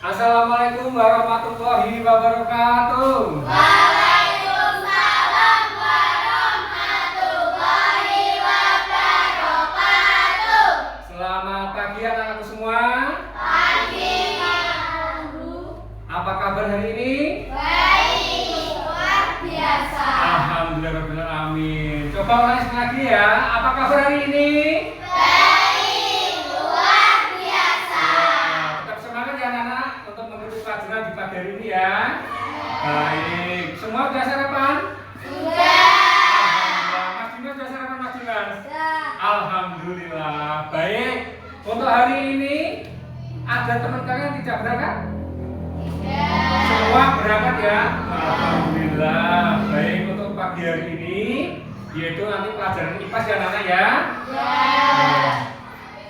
Assalamualaikum warahmatullahi wabarakatuh. Waalaikumsalam warahmatullahi wabarakatuh. Selamat pagi anak-anakku semua. Pagi, Pak Guru. Apa kabar hari ini? Baik, luar biasa. Alhamdulillahirrahmanirrahim. Coba ulangi sekali lagi ya. Apa kabar hari ini? Baik, luar biasa. Tetap semangat ya anak-anak untuk mengikuti pelajaran di pagi hari ini ya. Baik. Semua sudah sarapan? Sudah. Alhamdulillah. Mas Dimas sudah sarapan Mas Dimas? Sudah. Alhamdulillah. Baik. Untuk hari ini ada teman kalian tidak berangkat? Semua berangkat ya. Alhamdulillah. Baik, untuk pagi hari ini yaitu nanti pelajaran IPA ya anak-anak ya.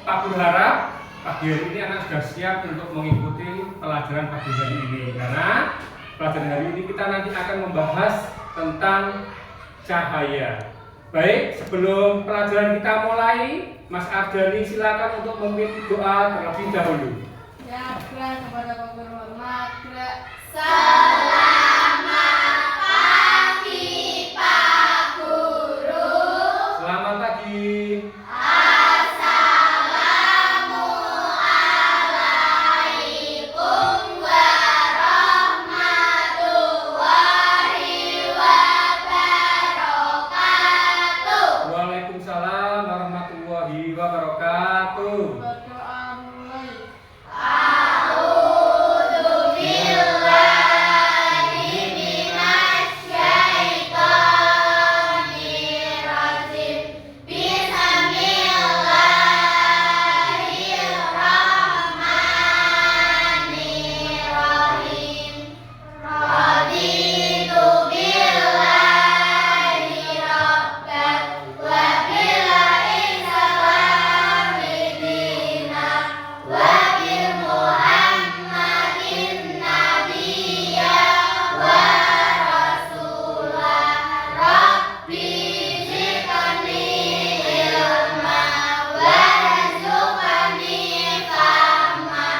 Pak Guru harap pagi hari ini anak sudah siap untuk mengikuti pelajaran pagi hari ini, karena pelajaran hari ini kita nanti akan membahas tentang cahaya. Baik, sebelum pelajaran kita mulai, Mas Ardani silakan untuk memimpin doa terlebih dahulu. Ya, kepada Pak Guru hormat. Selamat pagi, Pak Guru. Selamat pagi. Assalamualaikum warahmatullahi wabarakatuh. Waalaikumsalam warahmatullahi wabarakatuh. Berdoa mulai. A'udzu billahi minasyaitonir rajim. Bismillahirrahmanirrahim. Raditu billahi rabban wa bil islami dinan wa bi Muhammadin nabiyya wa rasulah. Rabbi zidni ilma warzuqni fahma.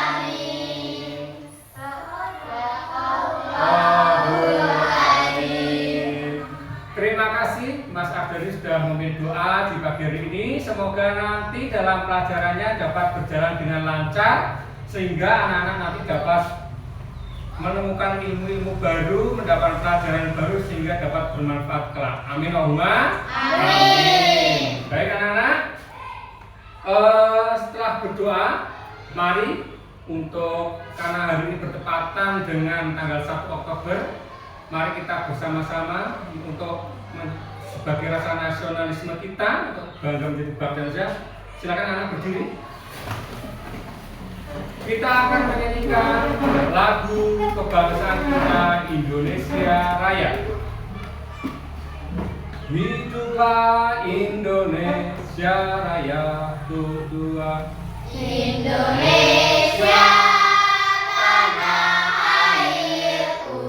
Amin. Sadaqallahul azim. Terima kasih Mas Ardani sudah memimpin doa di pagi hari ini. Semoga nanti dalam pelajarannya dapat berjalan dengan lancar, sehingga anak-anak nanti dapat menemukan ilmu-ilmu baru, mendapat pelajaran baru, sehingga dapat bermanfaat kelak. Amin Allahumma. Amin. Baik anak-anak, setelah berdoa, mari karena hari ini bertepatan dengan tanggal 1 Oktober, mari kita bersama-sama untuk sebagai rasa nasionalisme kita untuk bangga menjadi bangsa Indonesia. Silakan anak berdiri. Kita akan menyanyikan lagu kebangsaan kita Indonesia Raya. Hiduplah Indonesia Raya, Tuhan. Indonesia tanah airku,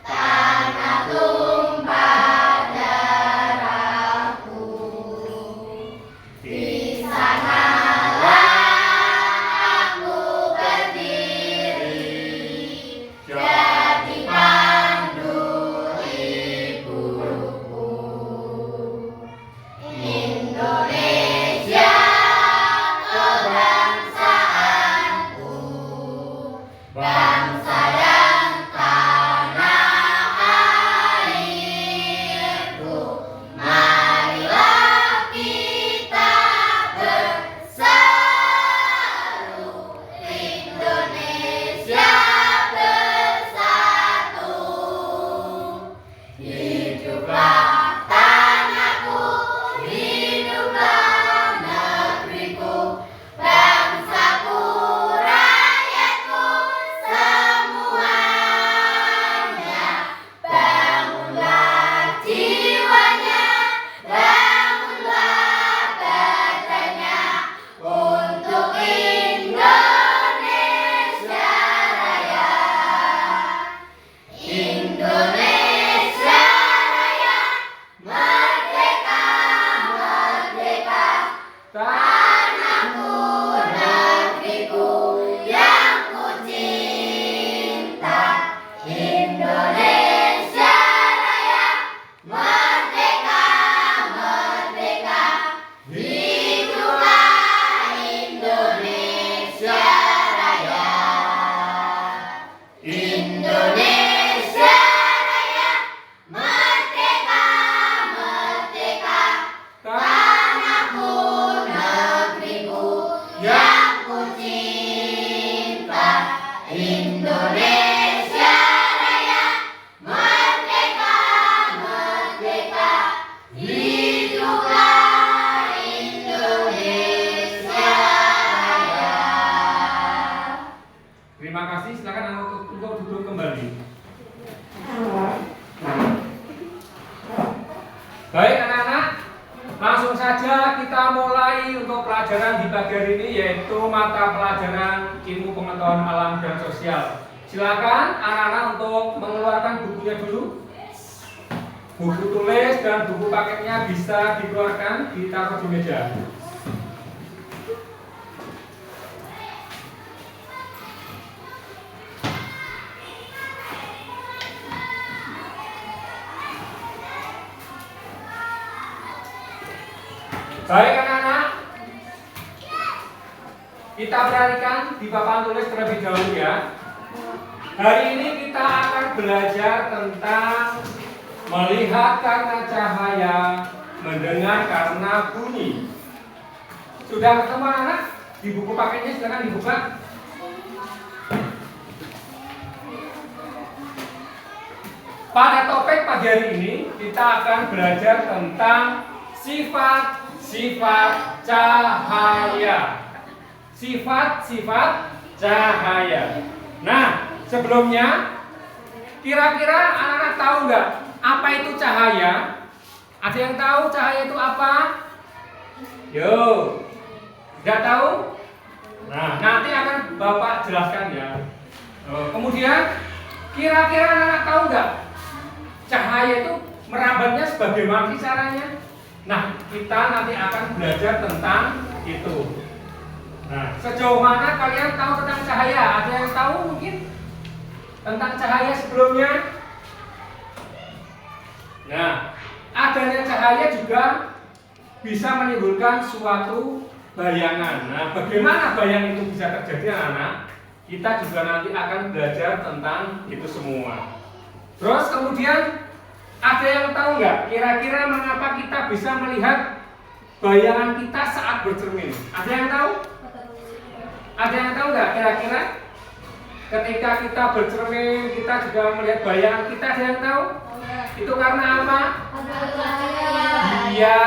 tanah tumpah darahku. Di sanalah aku berdiri, jadi pandu ibuku. Indonesia kebangsaan saja kita mulai untuk pelajaran di pagi hari ini, yaitu mata pelajaran ilmu pengetahuan alam dan sosial. Silakan anak-anak untuk mengeluarkan bukunya dulu. Buku tulis dan buku paketnya bisa dikeluarkan, ditaruh di meja. Baik anak-anak, kita perhatikan di papan tulis terlebih dahulu ya. Hari ini kita akan belajar tentang melihat karena cahaya, mendengar karena bunyi. Sudah ketemu anak-anak? Di buku paketnya silakan dibuka. Pada topik pagi hari ini kita akan belajar tentang sifat-sifat cahaya. Sifat-sifat cahaya. Nah, sebelumnya kira-kira anak-anak tahu nggak apa itu cahaya? Ada yang tahu cahaya itu apa? Yo, nggak tahu? Nah, nanti akan Bapak jelaskan ya. Kemudian kira-kira anak-anak tahu nggak cahaya itu merambatnya sebagaimana sih caranya? Nah, kita nanti akan belajar tentang itu. Nah, sejauh mana kalian tahu tentang cahaya? Ada yang tahu mungkin tentang cahaya sebelumnya? Nah, adanya cahaya juga bisa menimbulkan suatu bayangan. Nah, bagaimana bayang itu bisa terjadi anak-anak? Kita juga nanti akan belajar tentang itu semua. Terus kemudian ada yang tahu nggak kira-kira mengapa kita bisa melihat bayangan kita saat bercermin? Ada yang tahu? Ada yang tahu nggak kira-kira ketika kita bercermin kita juga melihat bayangan kita? Ada yang tahu? Itu karena apa? Iya,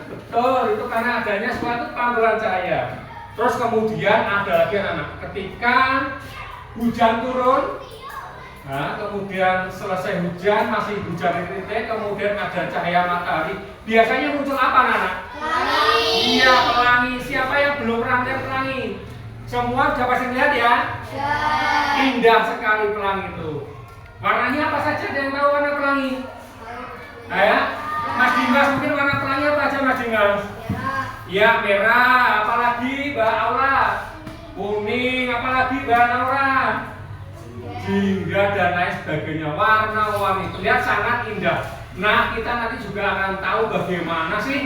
betul. Itu karena adanya suatu pantulan cahaya. Terus kemudian ada lagi anak-anak, ketika hujan turun, nah, kemudian selesai hujan, masih hujan titik, kemudian ada cahaya matahari. Biasanya muncul apa anak-anak? Pelangi. Iya, pelangi. Siapa yang belum pernah melihat pelangi? Semua sudah pasti lihat ya? Ya. Indah sekali pelangi itu. Warnanya apa saja? Ada yang tahu warna pelangi? Nah ya, Mas Dimas mungkin warna pelangi apa aja Mas Dimas? Ya, merah, apalagi Mbak Aula? Kuning, apalagi Mbak Naura? Jingga dan lain sebagainya. Warna-warni terlihat sangat indah. Nah, kita nanti juga akan tahu bagaimana sih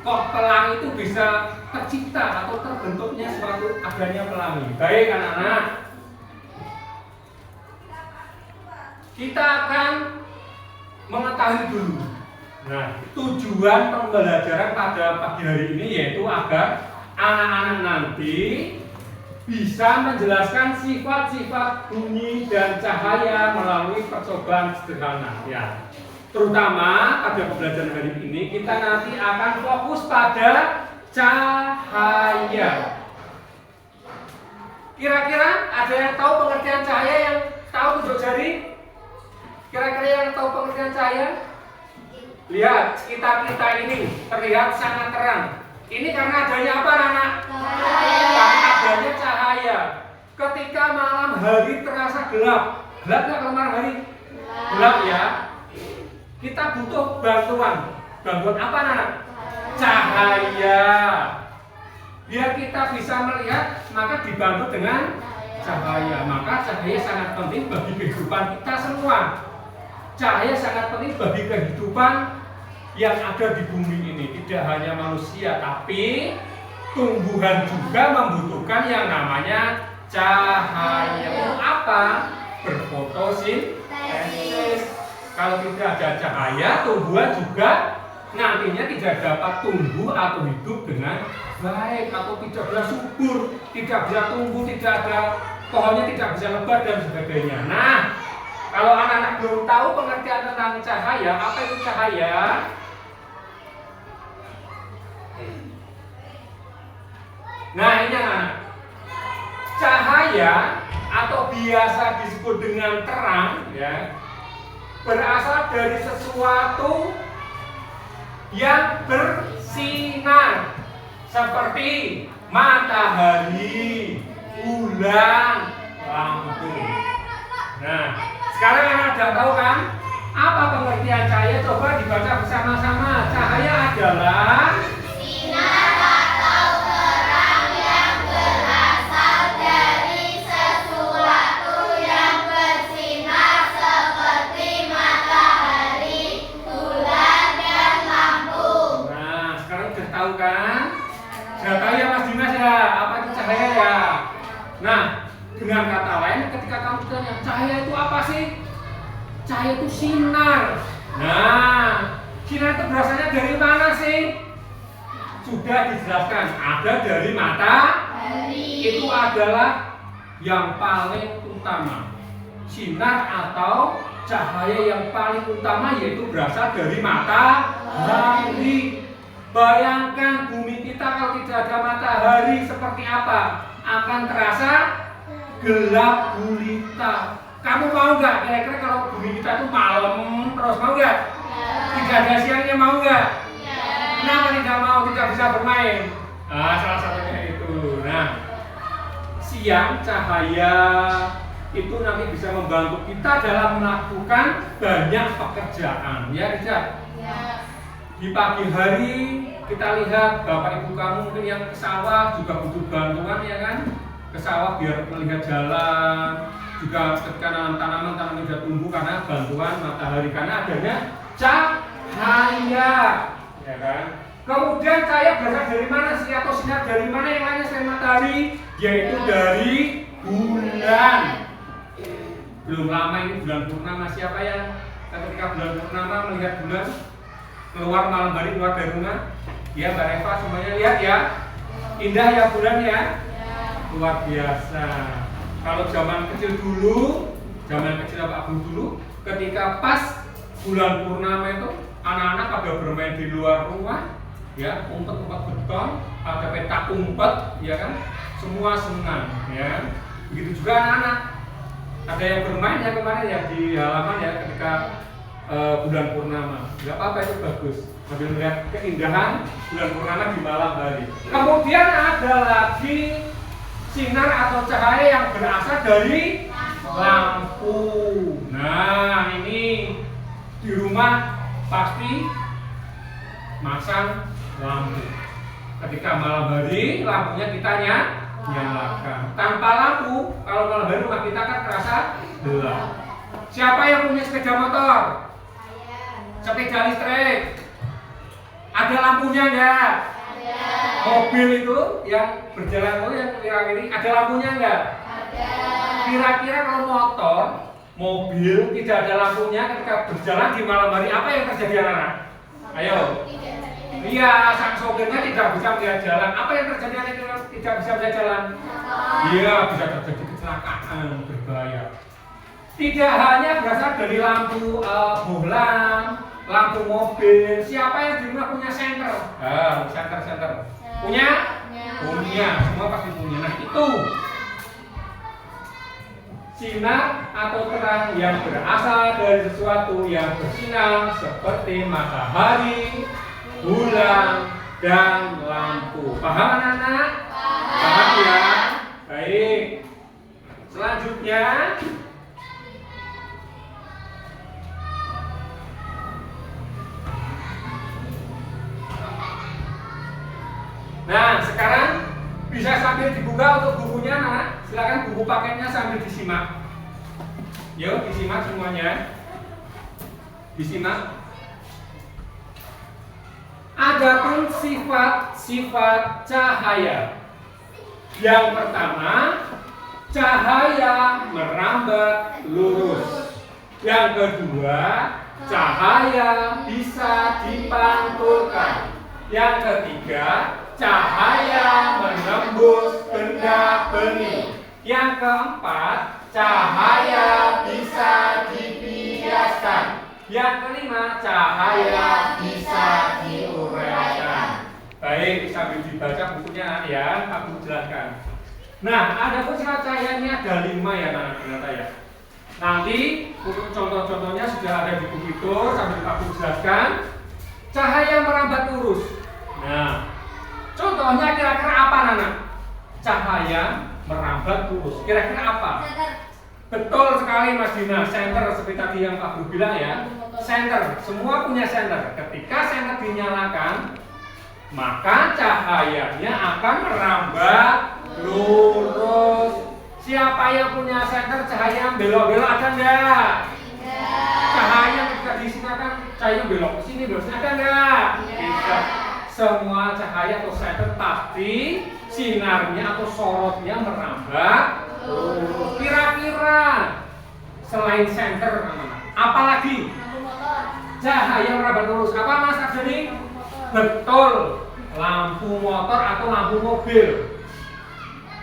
kok pelangi itu bisa tercipta atau terbentuknya suatu adanya pelangi. Baik anak-anak, kita akan mengetahui dulu. Nah, tujuan pembelajaran pada pagi hari ini yaitu agar anak-anak nanti bisa menjelaskan sifat-sifat bunyi dan cahaya melalui percobaan sederhana ya. Terutama pada pembelajaran hari ini kita nanti akan fokus pada cahaya. Kira-kira ada yang tahu pengertian cahaya, yang tahu tunjuk jari? Kira-kira yang tahu pengertian cahaya? Lihat, sekitar kita ini terlihat sangat terang. Ini karena adanya apa anak-anak? Cahaya. Karena adanya cahaya. Ketika malam hari terasa gelap. Gelap nggak kalau malam hari? Gelap ya. Kita butuh bantuan. Bantuan apa anak-anak? Cahaya. Biar kita bisa melihat, maka dibantu dengan cahaya. Maka cahaya sangat penting bagi kehidupan kita semua. Cahaya sangat penting bagi kehidupan yang ada di bumi ini. Tidak hanya manusia, tapi tumbuhan juga membutuhkan yang namanya cahaya. Untuk apa? Berfotosintesis. Kalau tidak ada cahaya, tumbuhan juga nantinya tidak dapat tumbuh atau hidup dengan baik, atau tidak bisa subur, tidak bisa tumbuh, tidak ada pohonnya, tidak bisa lebat dan sebagainya. Nah, kalau anak-anak belum tahu pengertian tentang cahaya, apa itu cahaya? Nah, ini anak-anak. Cahaya atau biasa disebut dengan terang ya, berasal dari sesuatu yang sinar seperti matahari, bulan, lampu. Nah, sekarang anak sudah tahu kan apa pengertian cahaya? Coba dibaca bersama-sama. Cahaya adalah sinar atau terang yang berasal dari sesuatu yang bersinar seperti matahari, bulan, dan lampu. Nah, sekarang sudah tahu kan? Sudah tahu ya Mas Dimas ya, apa itu cahaya ya? Nah, dengan kata lain ketika kamu tanya, cahaya itu apa sih? Cahaya itu sinar. Nah, sinar itu berasalnya dari mana sih? Sudah dijelaskan, ada dari matahari. Itu adalah yang paling utama. Sinar atau cahaya yang paling utama yaitu berasal dari matahari. Bayangkan bumi kita kalau tidak ada matahari seperti apa? Akan terasa gelap gulita. Kamu mau nggak kira-kira kalau bumi kita itu malam terus, mau nggak? Tidak ada siangnya, mau nggak? Kenapa tidak mau? Tidak bisa bermain. Nah, salah satunya itu. Nah, siang cahaya itu nanti bisa membantu kita dalam melakukan banyak pekerjaan, ya Rizal? Di pagi hari kita lihat bapak ibu kamu mungkin yang ke sawah juga butuh bantuan, ya kan? Ke sawah biar melihat jalan. Juga ketika nanam tanaman sudah tumbuh karena bantuan matahari, karena adanya cahaya, ya kan? Kemudian cahaya berasal dari mana sih, atau sinar dari mana yang lainnya selain matahari? Yaitu dari bulan. Belum lama ini bulan purnama. Siapa yang ketika bulan purnama melihat bulan keluar malam hari keluar dari rumah? Ya Mbak Eva, semuanya lihat ya. Indah ya bulan ya. Luar biasa. Kalau zaman kecil dulu, zaman kecil Pak Abu dulu, ketika pas bulan purnama itu anak-anak pada bermain di luar rumah, ya, umpet-umpet beton, ada petak umpet, ya kan, semua senang, ya. Begitu juga anak-anak, ada yang bermain ya kemarin ya di halaman ya ketika bulan purnama, nggak apa-apa, itu bagus, sambil melihat keindahan bulan purnama di malam hari. Kemudian ada lagi sinar atau cahaya yang berasal dari lampu. Nah, ini di rumah pasti masang lampu. Ketika malam hari lampunya kita nyalakan. Tanpa lampu, kalau malam hari rumah kita kan terasa gelap. Siapa yang punya sepeda motor? Sepeda listrik? Ada lampunya enggak? Mobil itu yang berjalan yang kira-kira ada lampunya enggak? Ada. Kira-kira kalau motor, mobil tidak ada lampunya ketika berjalan di malam hari, apa yang terjadi anak-anak? Ayo. Iya, sang sopirnya tidak bisa melihat jalan. Apa yang terjadi ketika tidak bisa melihat jalan? Iya, bisa terjadi kecelakaan berbahaya. Tidak hanya berasal dari lampu bohlam, lampu mobil. Siapa yang di rumah punya senter? Senter. Punya? Punya. Semua pasti punya. Nah, itu sinar atau terang yang berasal dari sesuatu yang bersinar seperti matahari, bulan, dan lampu. Paham anak-anak? Paham ya? Baik. Selanjutnya, nah, sekarang bisa sambil dibuka untuk bukunya, anak. Silakan buku paketnya sambil disimak. Yuk, disimak semuanya. Disimak. Adapun sifat-sifat cahaya. Yang pertama, cahaya merambat lurus. Yang kedua, cahaya bisa dipantulkan. Yang ketiga, cahaya menembus benda bening. Yang keempat, cahaya bisa dibiaskan. Yang kelima, cahaya bisa diuraikan. Baik, sambil dibaca bukunya ya, aku jelaskan. Nah, ada pun sifat cahayanya ada 5 ya, ternyata ya. Nanti untuk contoh-contohnya sudah ada di buku itu, sambil aku jelaskan. Cahaya merambat lurus. Nah, contohnya kira-kira apa Nana? Cahaya merambat lurus. Kira-kira apa? Betul sekali Mas Dina, senter seperti tadi yang Pak Guru bilang ya. Senter, semua punya senter. Ketika senter dinyalakan, maka cahayanya akan merambat lurus. Siapa yang punya senter cahaya belok-belok ada enggak? Cahaya ketika disinarkan cahaya belok ke sini, belok sini ada enggak? Tidak. Semua cahaya atau senter pasti sinarnya atau sorotnya merambat lurus. Kira-kira selain senter apa lagi? Cahaya merambat lurus. Apa Mas Arjani? Betul, lampu motor atau lampu mobil.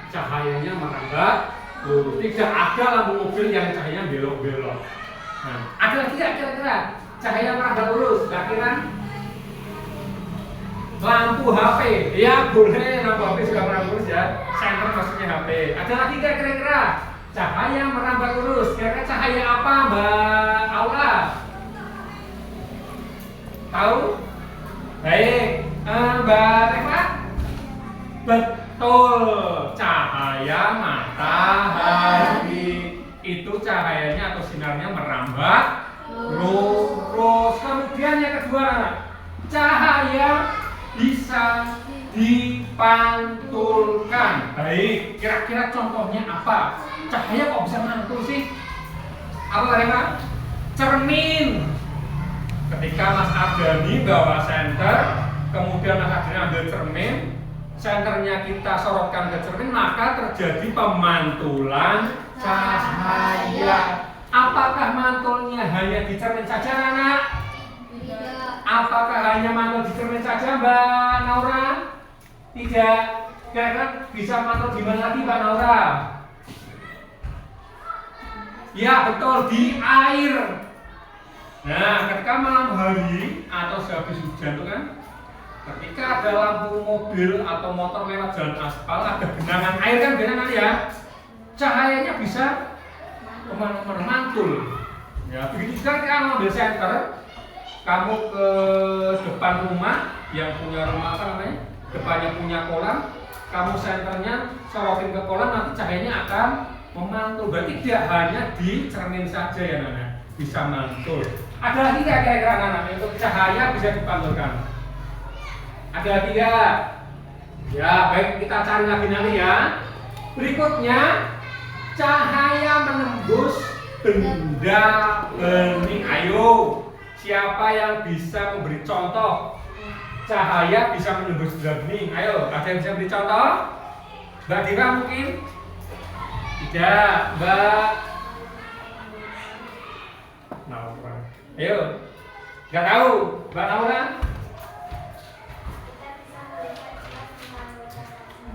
Cahayanya merambat lurus. Tidak ada lampu mobil yang cahayanya belok-belok. Nah, ada lagi nggak kira-kira cahaya merambat lurus? Kira-kira lampu HP, ya boleh lampu HP juga merambat lurus ya. Senter maksudnya HP. Ada lagi nggak kira-kira cahaya merambat lurus? Kira-kira cahaya apa Mbak Aula? Tahu? Baik, Mbak Reva? Betul, cahaya matahari. Itu cahayanya atau sinarnya merambat lurus. Kemudian yang kedua, cahaya bisa dipantulkan. Baik, kira-kira contohnya apa? Cahaya kok bisa mantul sih? Apa Reva? Cermin. Ketika Mas Ardani bawa senter, kemudian Mas Ardani ambil cermin, senternya kita sorotkan ke cermin, maka terjadi pemantulan cahaya. Apakah mantulnya hanya di cermin saja, Nana? Tidak. Apakah hanya mantul di cermin saja, Mbak Naura? Tidak. Kira-kira bisa mantul di mana lagi, Mbak Naura? Ya, betul, di air. Nah, ketika malam hari atau sehabis hujan itu kan, ketika ada lampu mobil atau motor lewat jalan aspal, ada genangan air kan genangan ya, cahayanya bisa kemana-mana mantul. Ya, begitu juga ketika mengambil senter, kamu ke depan rumah yang punya rumah apa namanya, depannya punya kolam, kamu senternya sorotin ke kolam, nanti cahayanya akan memantul. Berarti tidak hanya di cermin saja ya Nana, bisa mantul. Ada lagi nggak kira-kira Nana untuk cahaya bisa dipantulkan? Ada lagi nggak? Ya baik, kita cari lagi nanti ya. Berikutnya, cahaya menembus benda bening. Ayo, siapa yang bisa memberi contoh? Cahaya bisa menembus benda bening. Ayo, ada yang bisa beri contoh? Mbak Dira mungkin? Tidak, Mbak Naura. Ayo, nggak tahu, Mbak Naura?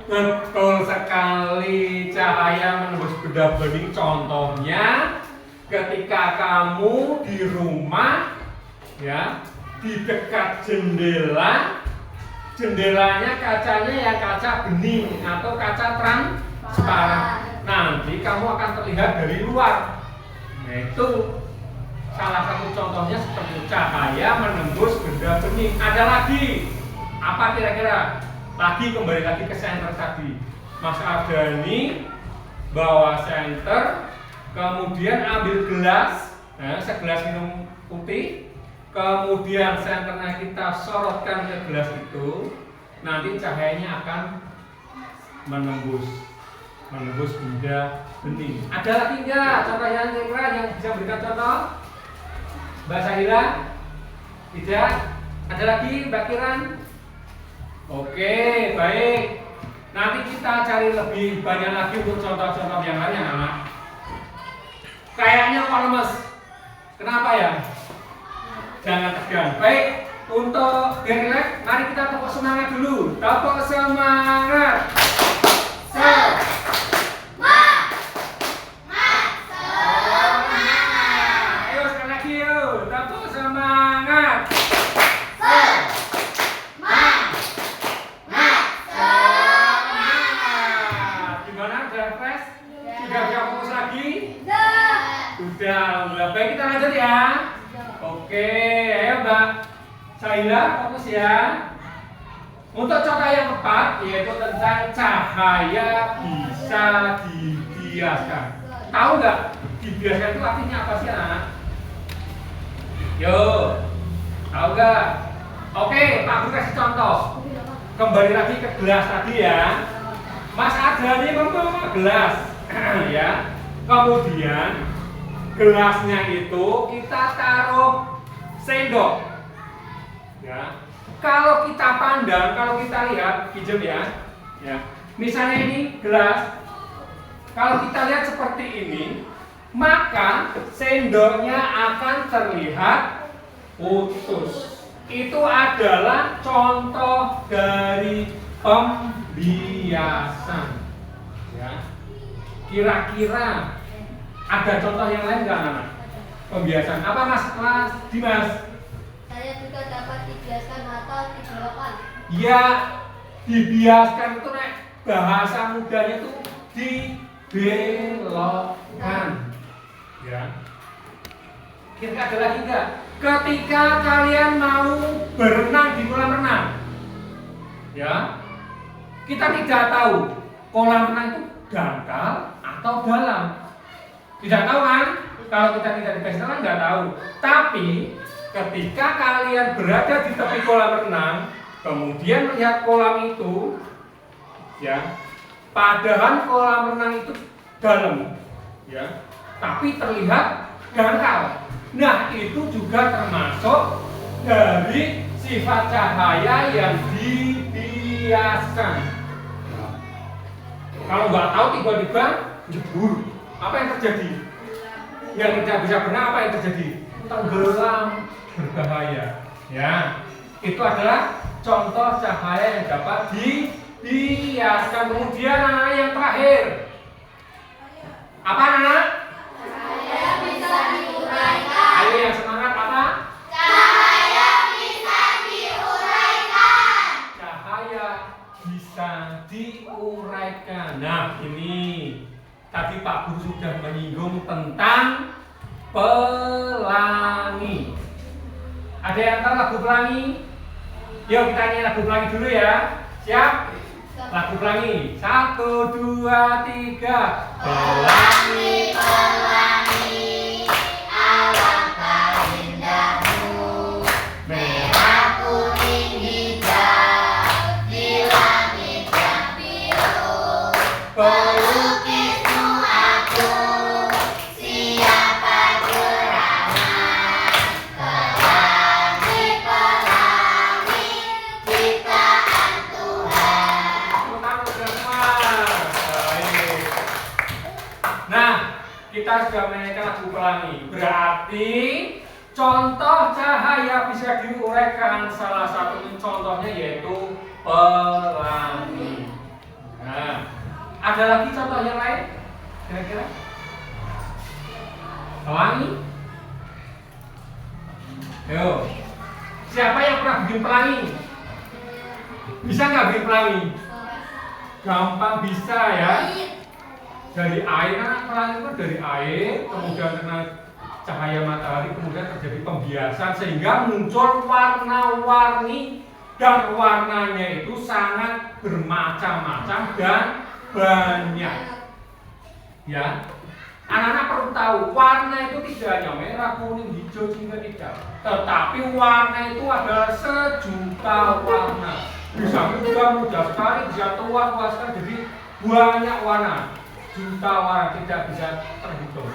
Betul sekali, cahaya menembus benda bening. Contohnya, ketika kamu di rumah, ya, di dekat jendela, jendelanya kacanya yang kaca bening atau kaca transparan. Nanti kamu akan terlihat dari luar. Nah itu salah satu contohnya seperti cahaya menembus benda bening. Ada lagi, apa kira-kira? Lagi kembali lagi ke senter tadi. Mas Ardani bawa senter, kemudian ambil gelas, segelas minum putih, kemudian senternya kita sorotkan ke gelas itu, nanti cahayanya akan menembus benda bening. Ada lagi nggak contoh yang kira yang bisa berikan contoh? Mbak Sahira? Tidak? Ada lagi Mbak Kiran? Oke, baik. Nanti kita cari lebih banyak lagi untuk contoh-contoh yang lain anak. Kayaknya kok lemes. Kenapa ya? Jangan tegang. Baik, untuk biar relax, mari kita tepuk semangat dulu. Tepuk semangat. Ayo sekali lagi yuk. Tepuk semangat. Gimana? Udah fresh? Sudah bisa fokus lagi? Sudah. Baik, kita lanjut ya. Oke, ayo Mbak Sahila fokus ya. Untuk contoh yang keempat yaitu tentang cahaya bisa dibiaskan. Tahu nggak dibiaskan itu artinya apa sih anak? Yo, tahu nggak? Oke, Pak Guru kasih contoh. Kembali lagi ke gelas tadi ya. Mas Adani membawa gelas, ya. Kemudian gelasnya itu kita taruh sendok, ya. Kalau kita pandang, kalau kita lihat, pinjam ya. Misalnya ini gelas, kalau kita lihat seperti ini, maka sendoknya akan terlihat putus. Itu adalah contoh dari pembiasan. Ya. Kira-kira ada contoh yang lain nggak, anak? Pembiasan apa, Mas Dimas? Saya juga dapat dibiaskan atau dibelokkan. Ya, dibiaskan itu nek bahasa mudanya itu dibelokkan. Ya. Kira-kira ada lagi nggak? Ketika kalian mau berenang di kolam renang, ya, kita tidak tahu kolam renang itu dangkal atau dalam. Tidak tahu kan? Kalau kita tidak dikasih tahu kan nggak tahu. Tapi ketika kalian berada di tepi kolam renang, kemudian melihat kolam itu, ya, padahal kolam renang itu dalam, ya, tapi terlihat dangkal. Nah, itu juga termasuk dari sifat cahaya yang dibiaskan. Kalau nggak tahu tiba-tiba jebur, apa yang terjadi? Yang tidak bisa berenang apa yang terjadi? Tenggelam, berbahaya. Ya, itu adalah contoh cahaya yang dapat dibiaskan. Kemudian anak yang terakhir, apa anak? Cahaya bisa diuraikan. Ayo yang semangat apa? Cahaya bisa diuraikan. Cahaya bisa diuraikan. Nah, ini tadi Pak Guru sudah menyinggung tentang pelangi. Ada yang tahu lagu pelangi? Yuk kita nyanyi lagu pelangi dulu ya. Siap? Lagu pelangi. 1, 2, 3. Pelangi, pelangi, alangkah indahmu, merah, kuning, hijau, di langit yang biru. Pelukismu aku, siapa gerangan, pelangi, pelangi, ciptaan Tuhan. Nah, kita sudah menyanyikan lagu pelangi. Berarti contoh cahaya bisa diuraikan. Salah satu contohnya yaitu pelangi. Nah, ada lagi contoh yang lain? Kira-kira? Pelangi? Yo. Siapa yang pernah bikin pelangi? Bisa nggak bikin pelangi? Gampang bisa ya. Dari air, kan pelangi itu dari air, kemudian kena cahaya matahari, kemudian terjadi pembiasan sehingga muncul warna-warni dan warnanya itu sangat bermacam-macam dan banyak. Ya, anak-anak perlu tahu warna itu tidak hanya merah, kuning, hijau, juga tidak, tetapi warna itu adalah sejuta warna. Bisa mudah sekali, bisa tua sekali, jadi banyak warna. Juta warna tidak bisa terhitung.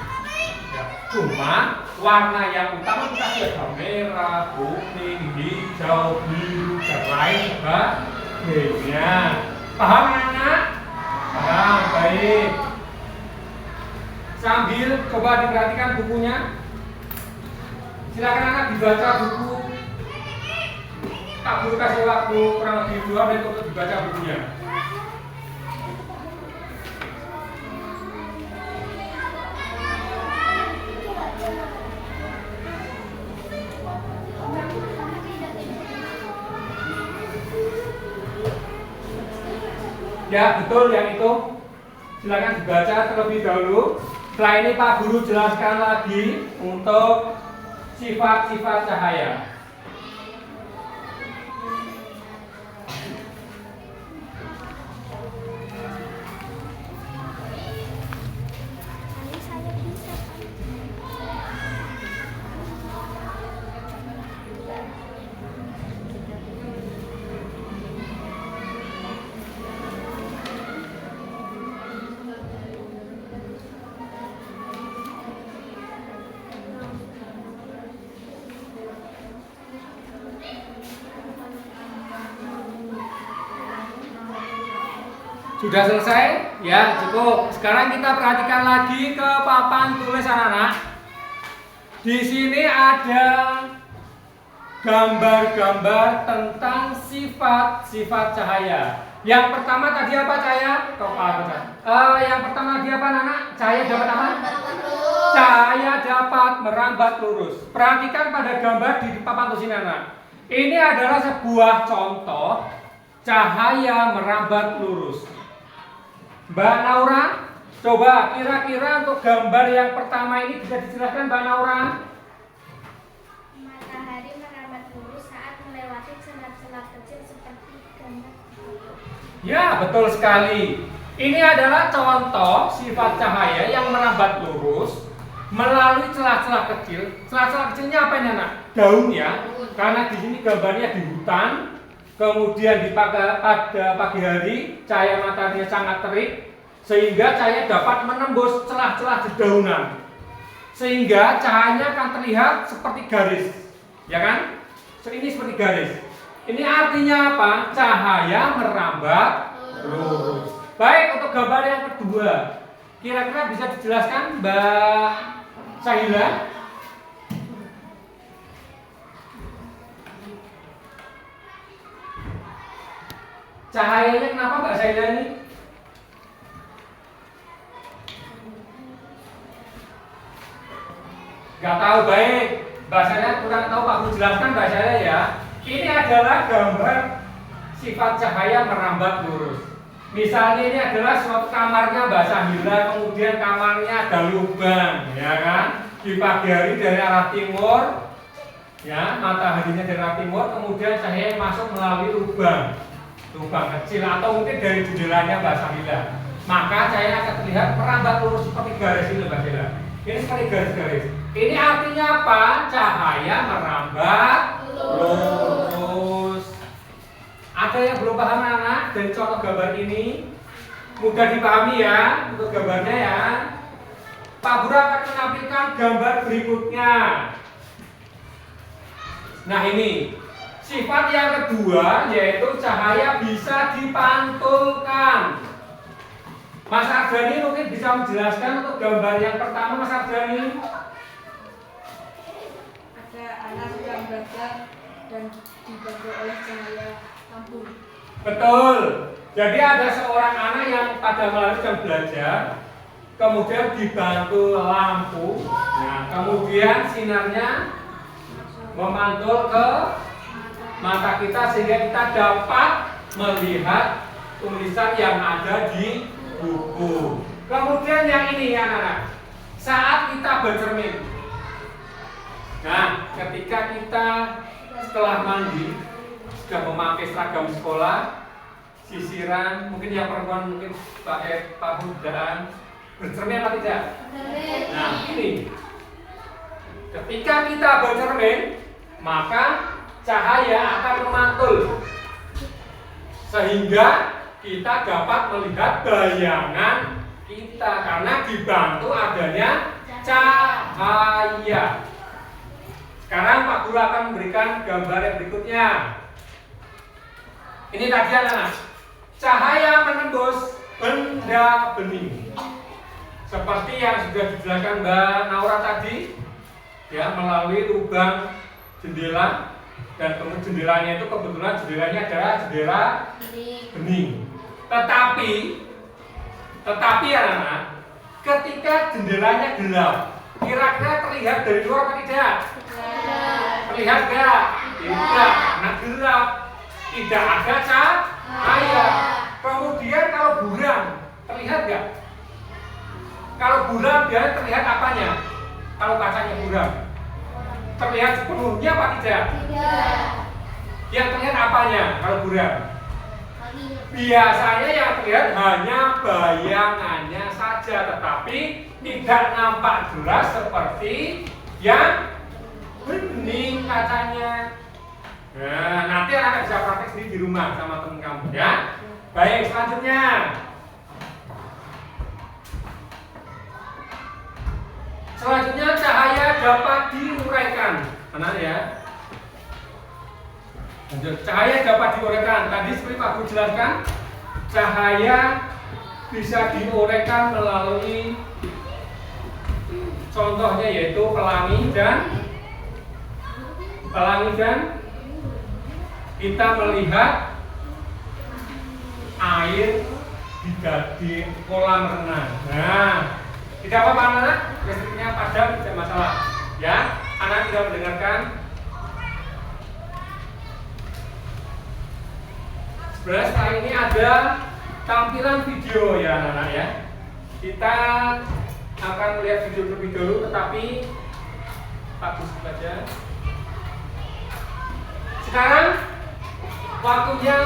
Ya, cuma warna yang utama kita ada merah, kuning, hijau, biru, dan lain sebagainya. Paham anak? Paham, baik. Sambil coba diperhatikan bukunya. Silakan anak dibaca buku. Pak Guru kasih waktu kurang lebih 2 menit untuk dibaca bukunya. Ya betul yang itu. Silakan dibaca terlebih dahulu. Setelah ini Pak Guru jelaskan lagi untuk sifat-sifat cahaya. Sudah selesai? Ya, cukup. Sekarang kita perhatikan lagi ke papan tulis anak-anak. Di sini ada gambar-gambar tentang sifat-sifat cahaya. Yang pertama tadi apa cahaya? Yang pertama tadi apa anak? Cahaya dapat apa? Cahaya dapat merambat lurus. Perhatikan pada gambar di papan tulis ini anak. Ini adalah sebuah contoh cahaya merambat lurus. Mbak Naura, coba kira-kira untuk gambar yang pertama ini bisa dijelaskan Mbak Naura? Matahari merambat lurus saat melewati celah-celah kecil seperti gambar. Ya, betul sekali. Ini adalah contoh sifat cahaya yang merambat lurus melalui celah-celah kecil. Celah-celah kecilnya apa ini anak? Daun ya. Karena di sini gambarnya di hutan. Kemudian pada pagi hari cahaya matahari sangat terik sehingga cahaya dapat menembus celah-celah dedaunan. Sehingga cahayanya akan terlihat seperti garis. Ya kan? Ini seperti garis. Ini artinya apa? Cahaya merambat lurus. Baik, untuk gambar yang kedua, kira-kira bisa dijelaskan Mbak Sahila? Cahayanya kenapa Mbak Sahila ini? Gak tahu, baik. Mbak Sahila kurang tahu, Pak Guru jelaskan Mbak Sahila ya. Ini adalah gambar sifat cahaya merambat lurus. Misalnya ini adalah suatu kamarnya Mbak Sahila, kemudian kamarnya ada lubang, ya kan? Di pagi hari dari arah timur, ya mataharinya dari arah timur, kemudian cahaya masuk melalui lubang kecil atau mungkin dari jendelanya Mbak Sahila. Maka cahaya akan terlihat merambat lurus seperti garis ini Mbak Sahila. Ini seperti garis-garis. Ini artinya apa? Cahaya merambat lurus. Ada yang belum paham anak dari contoh gambar ini? Mudah dipahami ya untuk gambarnya ya. Pak Guru akan menampilkan gambar berikutnya. Nah ini sifat yang kedua yaitu cahaya bisa dipantulkan. Mas Ardhani mungkin bisa menjelaskan untuk gambar yang pertama Mas Ardhani. Ada anak sedang belajar dan dibantu oleh cahaya lampu. Betul. Jadi ada seorang anak yang pada malam sedang belajar, kemudian dibantu lampu. Nah, kemudian sinarnya memantul ke mata kita sehingga kita dapat melihat tulisan yang ada di buku. Kemudian yang ini ya anak-anak, saat kita bercermin. Nah, ketika kita setelah mandi sudah memakai seragam sekolah, sisiran, mungkin yang perempuan mungkin pakai pahudaan, bercermin apa tidak? Nah ini, ketika kita bercermin, maka cahaya akan memantul sehingga kita dapat melihat bayangan kita karena dibantu adanya cahaya. Sekarang Pak Guru akan memberikan gambar yang berikutnya. Ini tadi anak-anak, cahaya menembus benda bening. Seperti yang sudah dijelaskan Mbak Naura tadi, ya melalui lubang jendela dan kemudian jendelanya itu kebetulan jendelanya adalah jendela bening. Tetapi anak-anak, ketika jendelanya gelap, kira-kira terlihat dari luar atau tidak? Terlihat enggak? Tidak, karena gelap. Tidak ada cahaya. Kemudian kalau buram, terlihat enggak? Kalau buram dia terlihat apanya? Kalau kacanya buram, terlihat sepenuhnya apa tidak? Tidak. Yang terlihat apanya kalau buram? Biasanya yang terlihat hanya bayangannya saja, tetapi tidak nampak jelas seperti yang bening kacanya. Nah, nanti anak bisa praktek sendiri di rumah sama teman kamu ya. Baik, selanjutnya. Selanjutnya cahaya dapat diuraikan. Benar ya? Lanjut, cahaya dapat diuraikan. Tadi seperti Pak Guru jelaskan, cahaya bisa diuraikan melalui contohnya yaitu pelangi dan kita melihat air di kolam renang. Nah, tidak apa-apa anak, listriknya padam tidak masalah. Ya, anak tidak mendengarkan. Sebenarnya setelah ini ada tampilan video ya anak-anak ya. Kita akan melihat video terlebih dahulu, tetapi bagus saja. Sekarang waktunya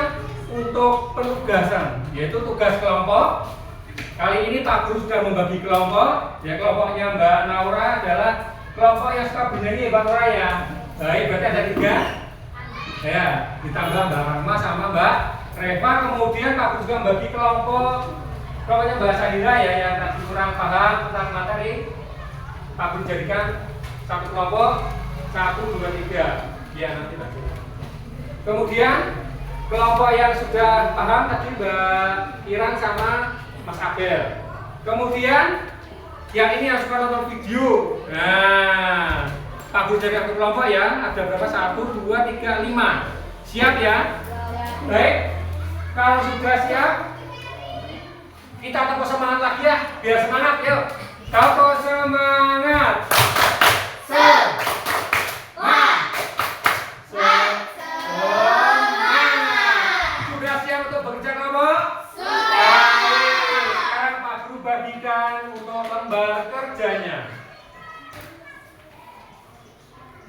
untuk penugasan, yaitu tugas kelompok. Kali ini Pak Guru sudah membagi kelompok. Ya, kelompoknya Mbak Naura adalah kelompok yang suka bernyanyi, Mbak Naura ya. Baik, berarti ada 3. Ya, ditambah Mbak Rahma sama Mbak Reva. Kemudian Pak Guru juga membagi kelompoknya Mbak Sahira ya, yang tadi kurang paham tentang materi. Pak Guru jadikan satu kelompok 1, 2, 3. Ya, nanti baca. Kemudian kelompok yang sudah paham tadi Mbak Iran sama Mas Abel. Kemudian yang ini yang suka nonton video. Nah, Pak Guru dari satu kelompok ya. Ada berapa? 1, 2, 3, 5. Siap ya? Baik. Kalau sudah siap, kita tepuk semangat lagi ya. Biar semangat, yuk. Tepuk semangat. Sudah siap untuk bekerja kelompok? Sekarang Pak Guru bagikan untuk lembar kerjanya.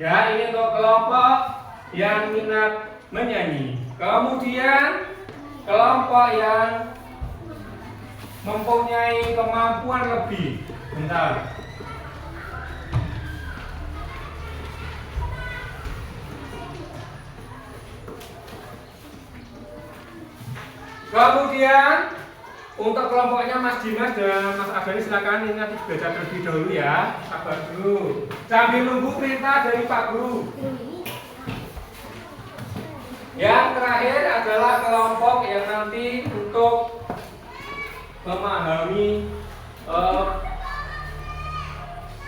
Ya, ini untuk kelompok yang minat menyanyi. Kemudian kelompok yang mempunyai kemampuan lebih. Bentar. Kemudian untuk kelompoknya Mas Dimas dan Mas Abani silakan ini nanti baca terlebih dahulu ya. Sabar dulu. Sambil nunggu perintah dari Pak Guru. Yang terakhir adalah kelompok yang nanti untuk memahami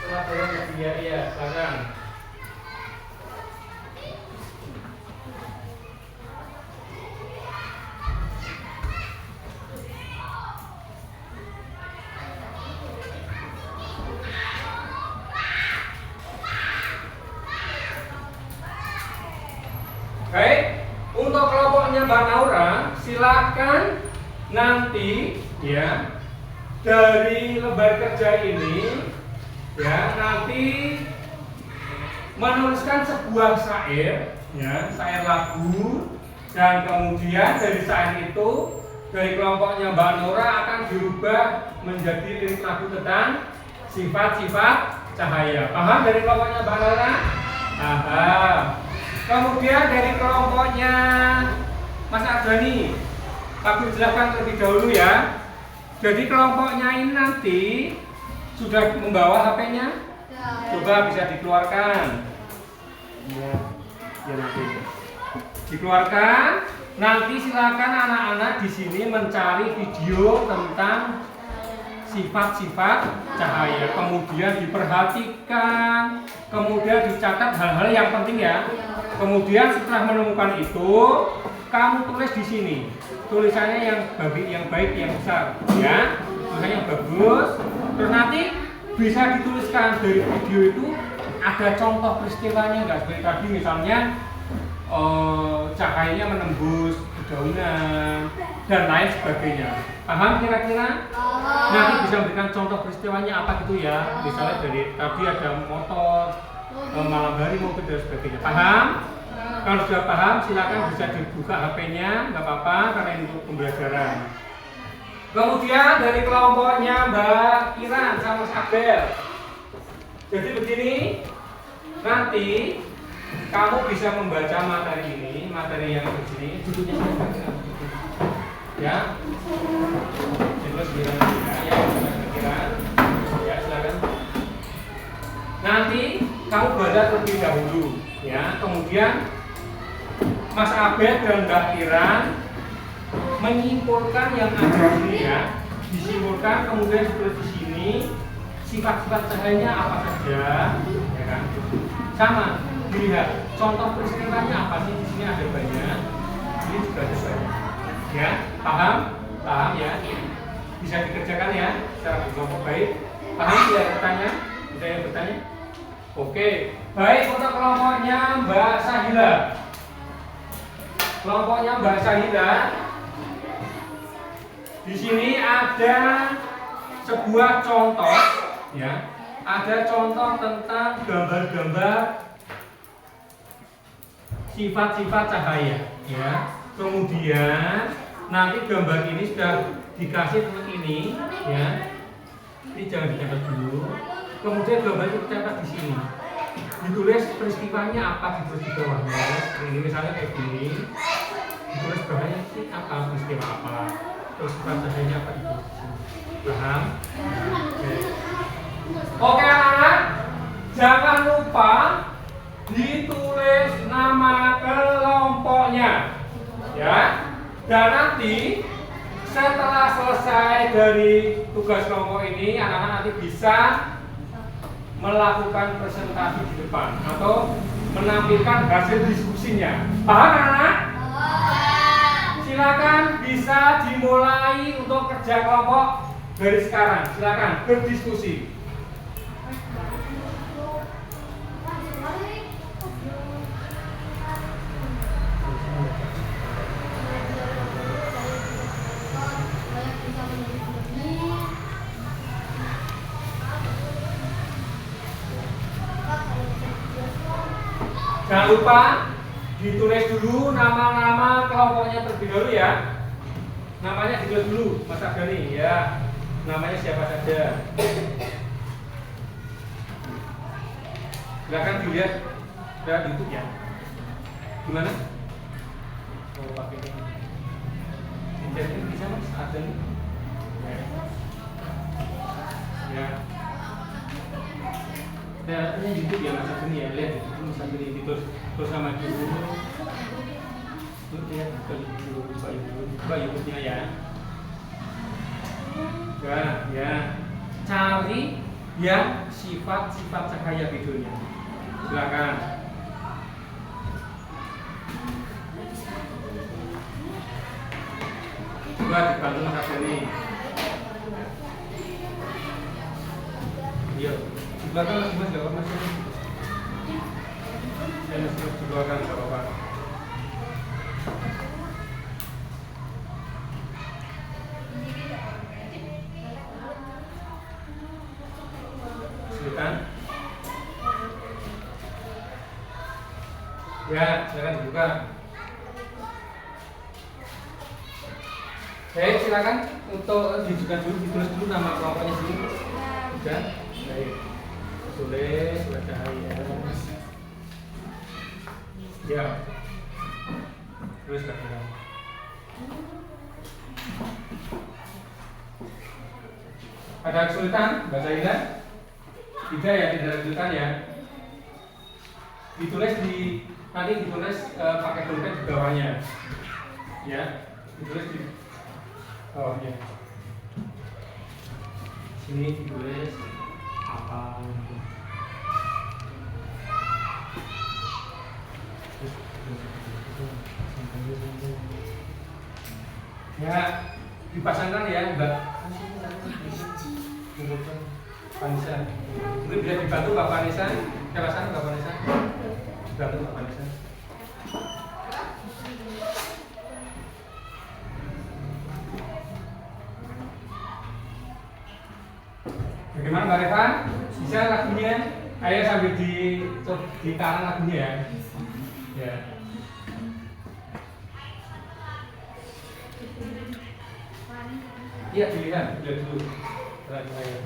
pelajaran media ya, silakan. Baik, untuk kelompoknya Mbak Naura, silakan nanti ya dari lembar kerja ini ya nanti menuliskan sebuah syair ya, syair lagu, dan kemudian dari syair itu dari kelompoknya Mbak Naura akan dirubah menjadi lirik lagu tentang sifat-sifat cahaya. Paham dari kelompoknya Mbak Naura? Paham. Kemudian dari kelompoknya Mas Abani, Pak Guru jelaskan terlebih dahulu ya. Jadi kelompoknya ini nanti sudah membawa HP-nya? Coba bisa dikeluarkan. Ya nanti dikeluarkan. Nanti silakan anak-anak di sini mencari video tentang sifat-sifat cahaya. Kemudian diperhatikan, kemudian dicatat hal-hal yang penting ya. Kemudian setelah menemukan itu, kamu tulis di sini. Tulisannya yang baik, yang besar, ya. Tulisannya yang bagus. Terus nanti bisa dituliskan dari video itu ada contoh peristiwanya, nggak seperti tadi misalnya cahayanya menembus dedaunan dan lain sebagainya. Paham kira-kira? Nanti bisa memberikan contoh peristiwanya apa gitu ya. Misalnya dari tadi ada motor, malam hari mungkin dan sebagainya. Paham? Kalau sudah paham silakan bisa dibuka HP-nya, nggak apa-apa karena ini untuk pembelajaran. Kemudian dari kelompoknya Mbak Iran sama Mas Abel. Jadi begini, nanti kamu bisa membaca materi ini, materi yang di sini, duduknya ya. Terus ya, silakan. Nanti kamu baca terlebih dahulu, ya. Kemudian Mas Abed dan Mbak Iran menyimpulkan yang ada di sini ya. Disimpulkan kemudian ditulis di sini sifat-sifat cahayanya apa saja, ya kan? Sama, dilihat contoh peristiwanya apa sih, di sini ada banyak, ini juga ada banyak. Ya, paham? Paham ya? Bisa dikerjakan ya secara berkelompok baik. Paham tidak bertanya? Bisa yang bertanya? Oke, baik untuk kelompoknya Mbak Sahila. Kelompoknya Mbak Sahila. Di sini ada sebuah contoh, ya. Ada contoh tentang gambar-gambar sifat-sifat cahaya, ya. Kemudian nanti gambar ini sudah dikasih seperti ini, ya. Ini jangan dicatat dulu. Kemudian gambar itu dicatat di sini. Ditulis peristiwanya apa, ditulis di bawahnya. Ini misalnya kayak gini. Ditulis bawahnya ini apa, peristiwa apa. Terus sifat cahayanya apa itu. Paham? Oke anak-anak, jangan lupa ditulis nama kelompoknya, ya. Dan nanti setelah selesai dari tugas kelompok ini, anak-anak nanti bisa melakukan presentasi di depan atau menampilkan hasil diskusinya. Paham anak-anak? Silakan bisa dimulai untuk kerja kelompok dari sekarang. Silakan berdiskusi. Jangan lupa ditulis dulu nama-nama kelompoknya terlebih dahulu ya. Namanya ditulis dulu, Mas Agani ya. Namanya siapa saja. Silakan dilihat dari YouTube ya. Gimana? Oh, pakai ini. Jadi bisa Mas Agani. Ya. Nah, ini YouTube ya Mas Agani ya. Lihat itu Mas Agani terus sama dulu. Lihat buka YouTube-nya ya. Ya. Cari yang sifat-sifat cahaya videonya. Silakan. Coba dibantu Mas Agani. Iya. Di belakang lagi Mas, gak Mas. Saya masih di belakang, gak apa-apa. Silakan. Ya, silakan dibuka. Baik, silakan untuk ditulis dulu nama kelompoknya dulu. Sudah? Baik. Tulis surat cahaya. Ya. Terus katakan. Ada kesulitan bahasa Inggris? Tidak ya, tidak ada kesulitan ya. Nanti ditulis pakai pulpen di bawahnya. Ya, ditulis di bawahnya. Sini ditulis apa? Ya, dipasangkan ya, Mbak. Vanessa. Mungkin bisa dibantu Mbak Vanessa. Ke sana Mbak Vanessa. Dibantu Mbak Vanessa. Bagaimana Mbak Reva? Bisa lagunya? Ayo sambil di karang lagunya ya. Ya. Iya dilihat dulu. Ayo.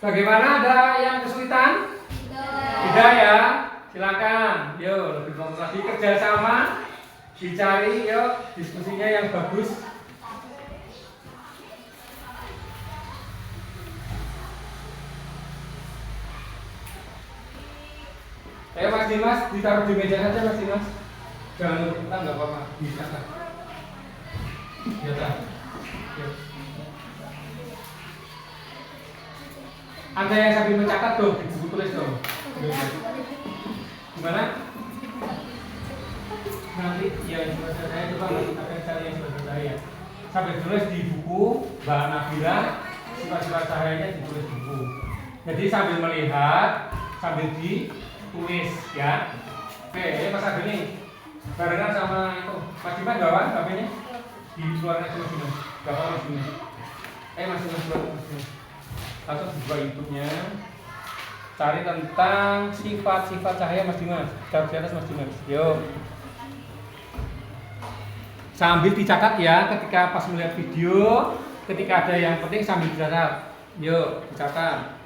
Bagaimana, ada yang kesulitan? Tidak ya, silakan. Yuk, lebih fokus lagi, kerjasama, dicari, yuk diskusinya yang bagus. Ayo Mas Dimas, ditaruh di meja saja Mas Dimas. Jangan untuk kita, nggak apa-apa, bisa kan? Ya tak. Anda yang sambil mencatat tuh, di buku tulis dong. Gimana? Nanti yang sudah saya coba nanti akan cari yang sudah saya. Sambil tulis di buku, Mbak Nabila, sifat-sifat cahayanya ditulis di buku. Jadi sambil melihat, sambil ditulis ya. Oke, ini Mas Agil nih, barengan sama itu. Mas Dimas gawan HP-nya? Di luar aja Mas Dimas. Gak apa-apa Mas Dimas. Mas Dimas keluar Mas Dimas. Langsung buka YouTube-nya, cari tentang sifat-sifat cahaya Mas Dimas. Taruh di atas Mas Dimas. Yuk. Sambil dicatat ya, ketika pas melihat video, ketika ada yang penting sambil dicatat. Yuk, dicatat.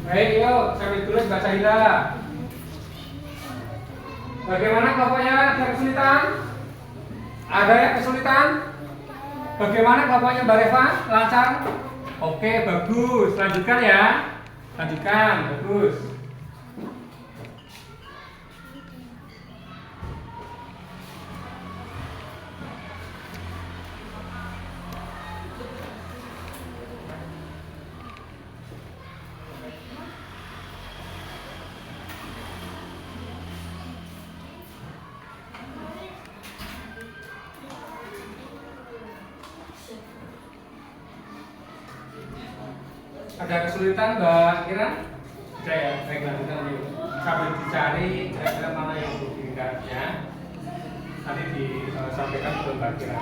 Baik, yuk sambil tulis baca Hila. Bagaimana kelompoknya? Ada kesulitan? Ada yang kesulitan? Bagaimana kelompoknya Mbak Reva? Lancar? Oke, bagus. Lanjutkan ya. Lanjutkan, bagus. Ada kesulitan Mbak Kira? Tidak ya, baik lanjutkan yuk. Sambil dicari kira-kira mana yang perlu diingat ya. Nanti disampaikan ke Mbak Kira.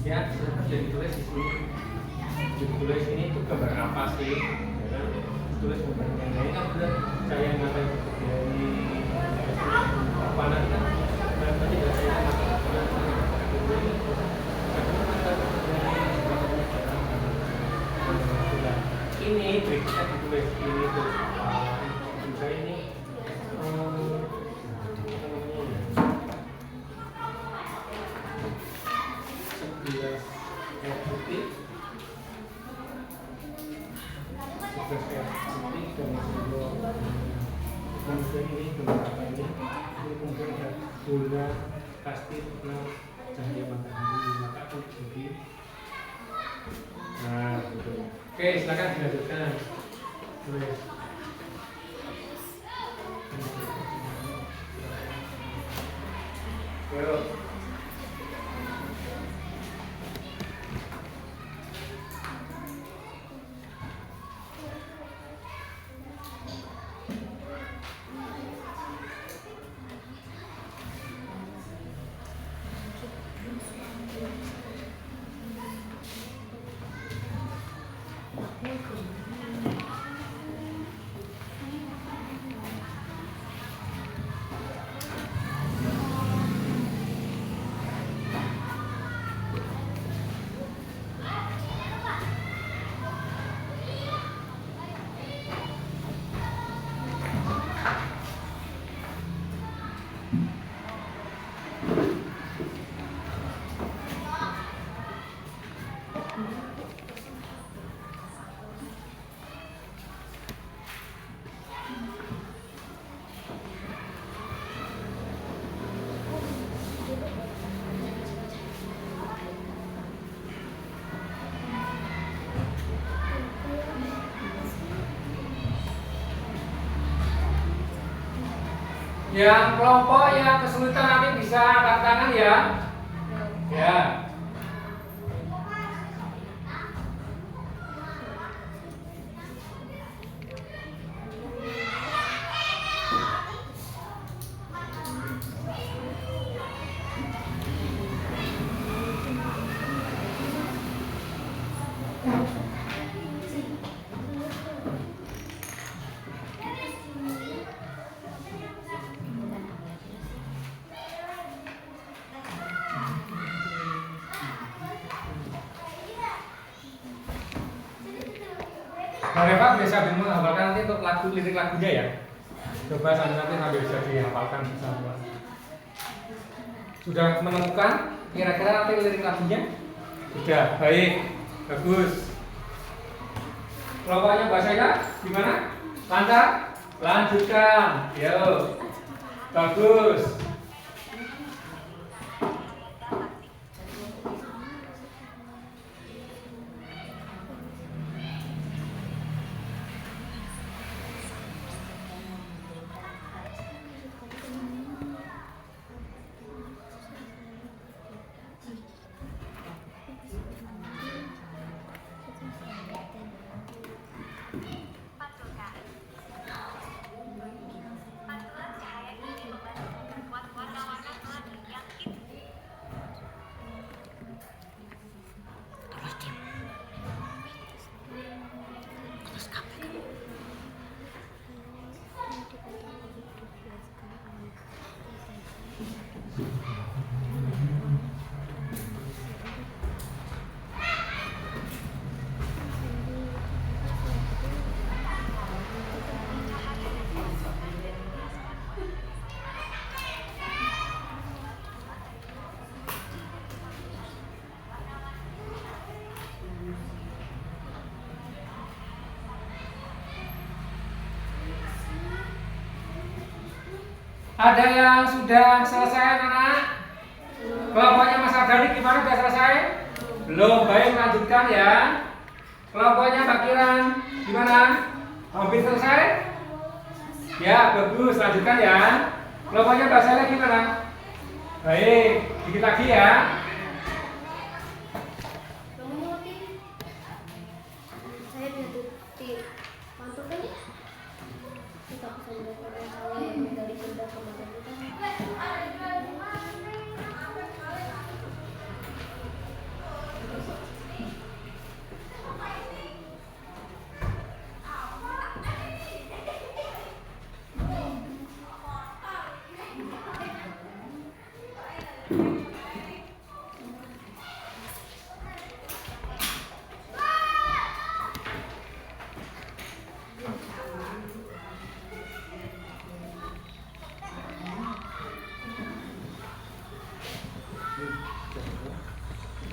Ya, silahkan jadi tulis di sini. Ditulis ini itu gambar apa sih? Ya, tulis gambarnya. Nah, ini kan benar saya yang mata dari apa nanti kan nanti dari saya ini berikutnya ditulis ini tuh juga ini sebelas putih 11 putih kemudian ini gambar apa ini kemudian ada bola pasti cahaya matahari maka aku jadi nah gitu. Oke, silakan dilanjutkan tulis. Yuk. Yang kelompok yang kesulitan nanti bisa angkat tangan ya. Ya. Nah, Reva biasa menghafalkan nanti untuk lagu lirik lagunya ya. Coba sambil bisa dihafalkan bersama. Sudah menemukan kira-kira nanti lirik lagunya? Sudah, baik, bagus. Kelompoknya bahasanya gimana? Lancar? Lanjutkan. Yo, bagus. Ada yang sudah selesai anak? Kelompoknya Mas Ardani gimana, sudah selesai? Belum, baik, lanjutkan ya. Kelompoknya Mbak Kiran gimana? Hampir selesai? Ya, bagus, lanjutkan ya. Kelompoknya Mbak Sela gimana? Baik, dikit lagi ya. Saya di mantul kan ya? Kita bisa mendapatkan saya dari benda kemarin kita.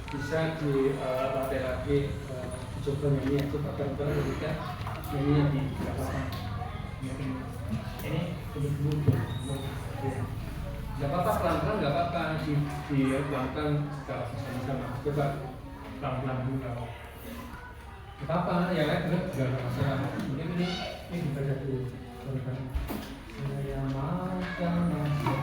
Bisa dilatih lagi, coba nyanyi ya, coba bareng-bareng ketika nyanyi yang di belakang. Ini dulu nggak apa-apa, pelan-pelan nggak apa-apa, pelan-pelan secara sama-sama. Coba pelan-pelan dulu nggak apa-apa, yang lain benar juga nggak masalah. Ini dibaca dulu. Saya makan nasi.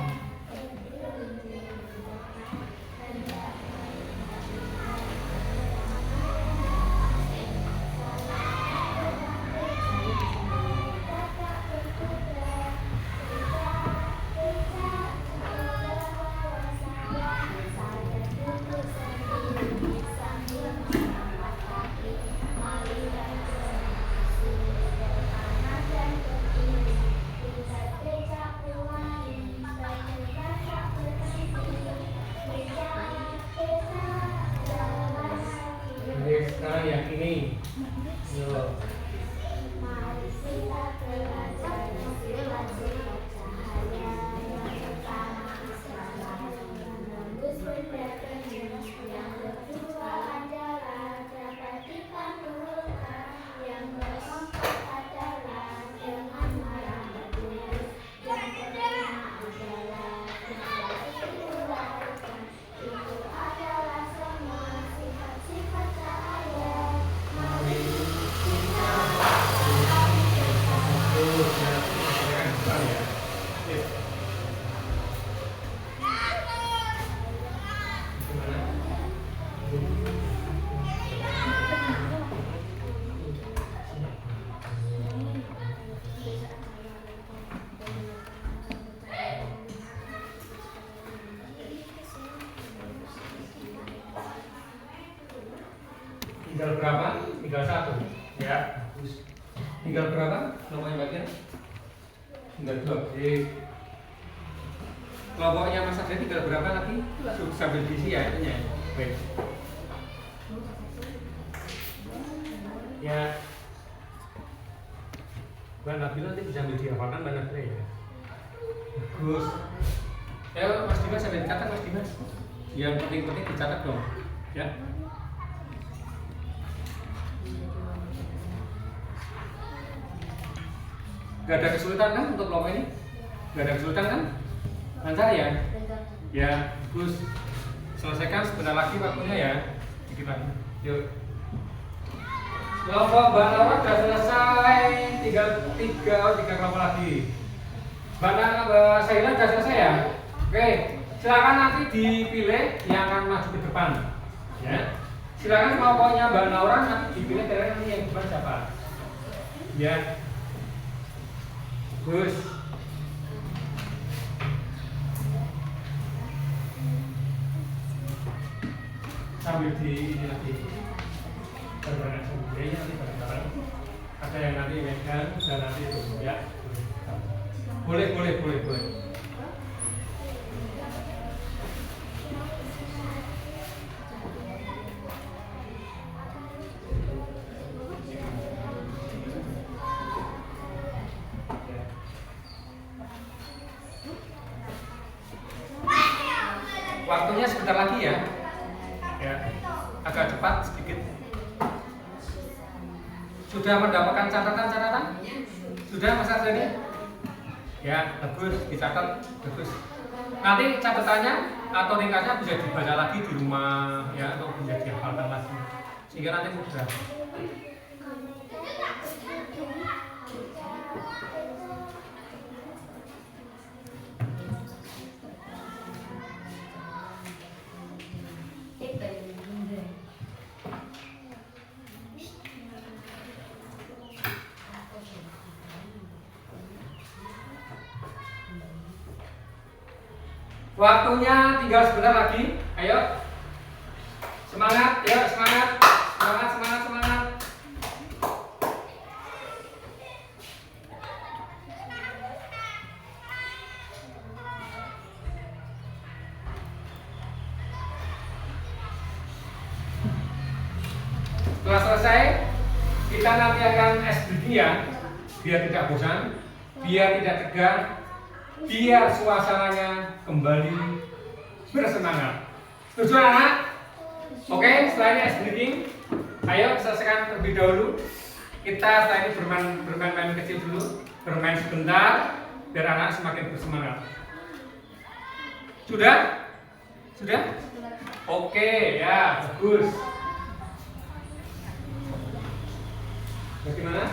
Sekarang yang ini, yo. Mari kita belajar belajar cahaya yang pertama menembus benda yang kedua adalah dapat dipantulkan, yang keempat adalah dengan marah bertulis, yang kelima adalah dapat diuraikan, itu adalah semua sifat-sifat cahaya. Mari kita Tinggal berapa? Tinggal 1. Ya, bagus. Tinggal berapa? Kelompoknya bagian? Tinggal 2. Oke. Kelompoknya Mas Adrian tinggal berapa lagi? Sambil diisi ya itunya. Baik. Ya. Mbak Nabila nanti bisa ambil dihafalkan Mbak Nabila ya. Bagus. Ya Mas Dimas sambil dicatat Mas Dimas. Yang penting-penting dicatat dong. Ya. Gak ada kesulitan kan untuk kelompok ini? Gak ada kesulitan kan? Lancar ya? Ya, bagus. Selesaikan sebentar lagi waktunya ya. Dikit lagi. Yuk. Kelompok Mbak Laura sudah selesai. Tinggal 3 kelompok lagi. Mbak Sahila sudah selesai ya? Oke. Silakan nanti dipilih yang akan maju ke depan. Ya. Silakan kelompoknya Mbak Laura nanti dipilih kira nanti yang depan siapa? Ya. Bagus. Sambil di ini lagi berbarengan sendiri nanti bareng-bareng. Ada yang nanti megang dan nanti itu ya. Boleh. Waktunya sebentar lagi ya. Ya, agak cepat sedikit. Sudah mendapatkan catatan? Sudah Mas Arjani? Ya, bagus, dicatat, bagus. Nanti catatannya atau ringkasnya bisa dibaca lagi di rumah ya atau bisa dihafalkan lagi. Sehingga nanti mudah. Waktunya tinggal sebentar lagi. Ayo. Semangat, ya, semangat. Setelah selesai, kita nanti akan SBD ya, biar tidak bosan, biar tidak tegang, biar suasananya kembali bersemangat. Setuju anak? Oke, setelah ini ice breaking, ayo selesaikan terlebih dahulu. Kita setelah ini bermain kecil dulu, bermain sebentar, biar anak semakin bersemangat. Sudah? Oke, ya, bagus. Bagaimana?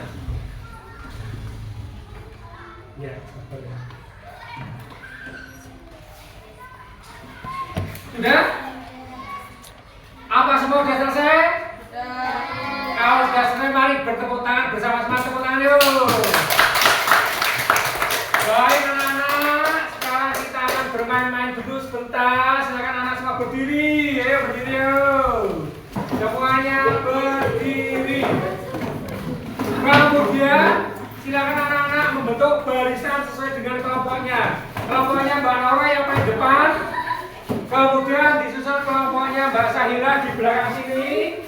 Ya, boleh. Sudah? Apa semua sudah selesai? Kalau sudah selesai, mari bertepuk tangan bersama-sama. Tepuk tangan yuk. Baik anak-anak, sekarang kita akan bermain-main dulu sebentar. Silakan anak semua berdiri. Ayo berdiri yuk. Semuanya berdiri. Kemudian silakan anak-anak membentuk barisan sesuai dengan kelompoknya. Kelompoknya Mbak Laura yang paling depan. Kemudian disusul kelompoknya Mbak Sahila di belakang sini.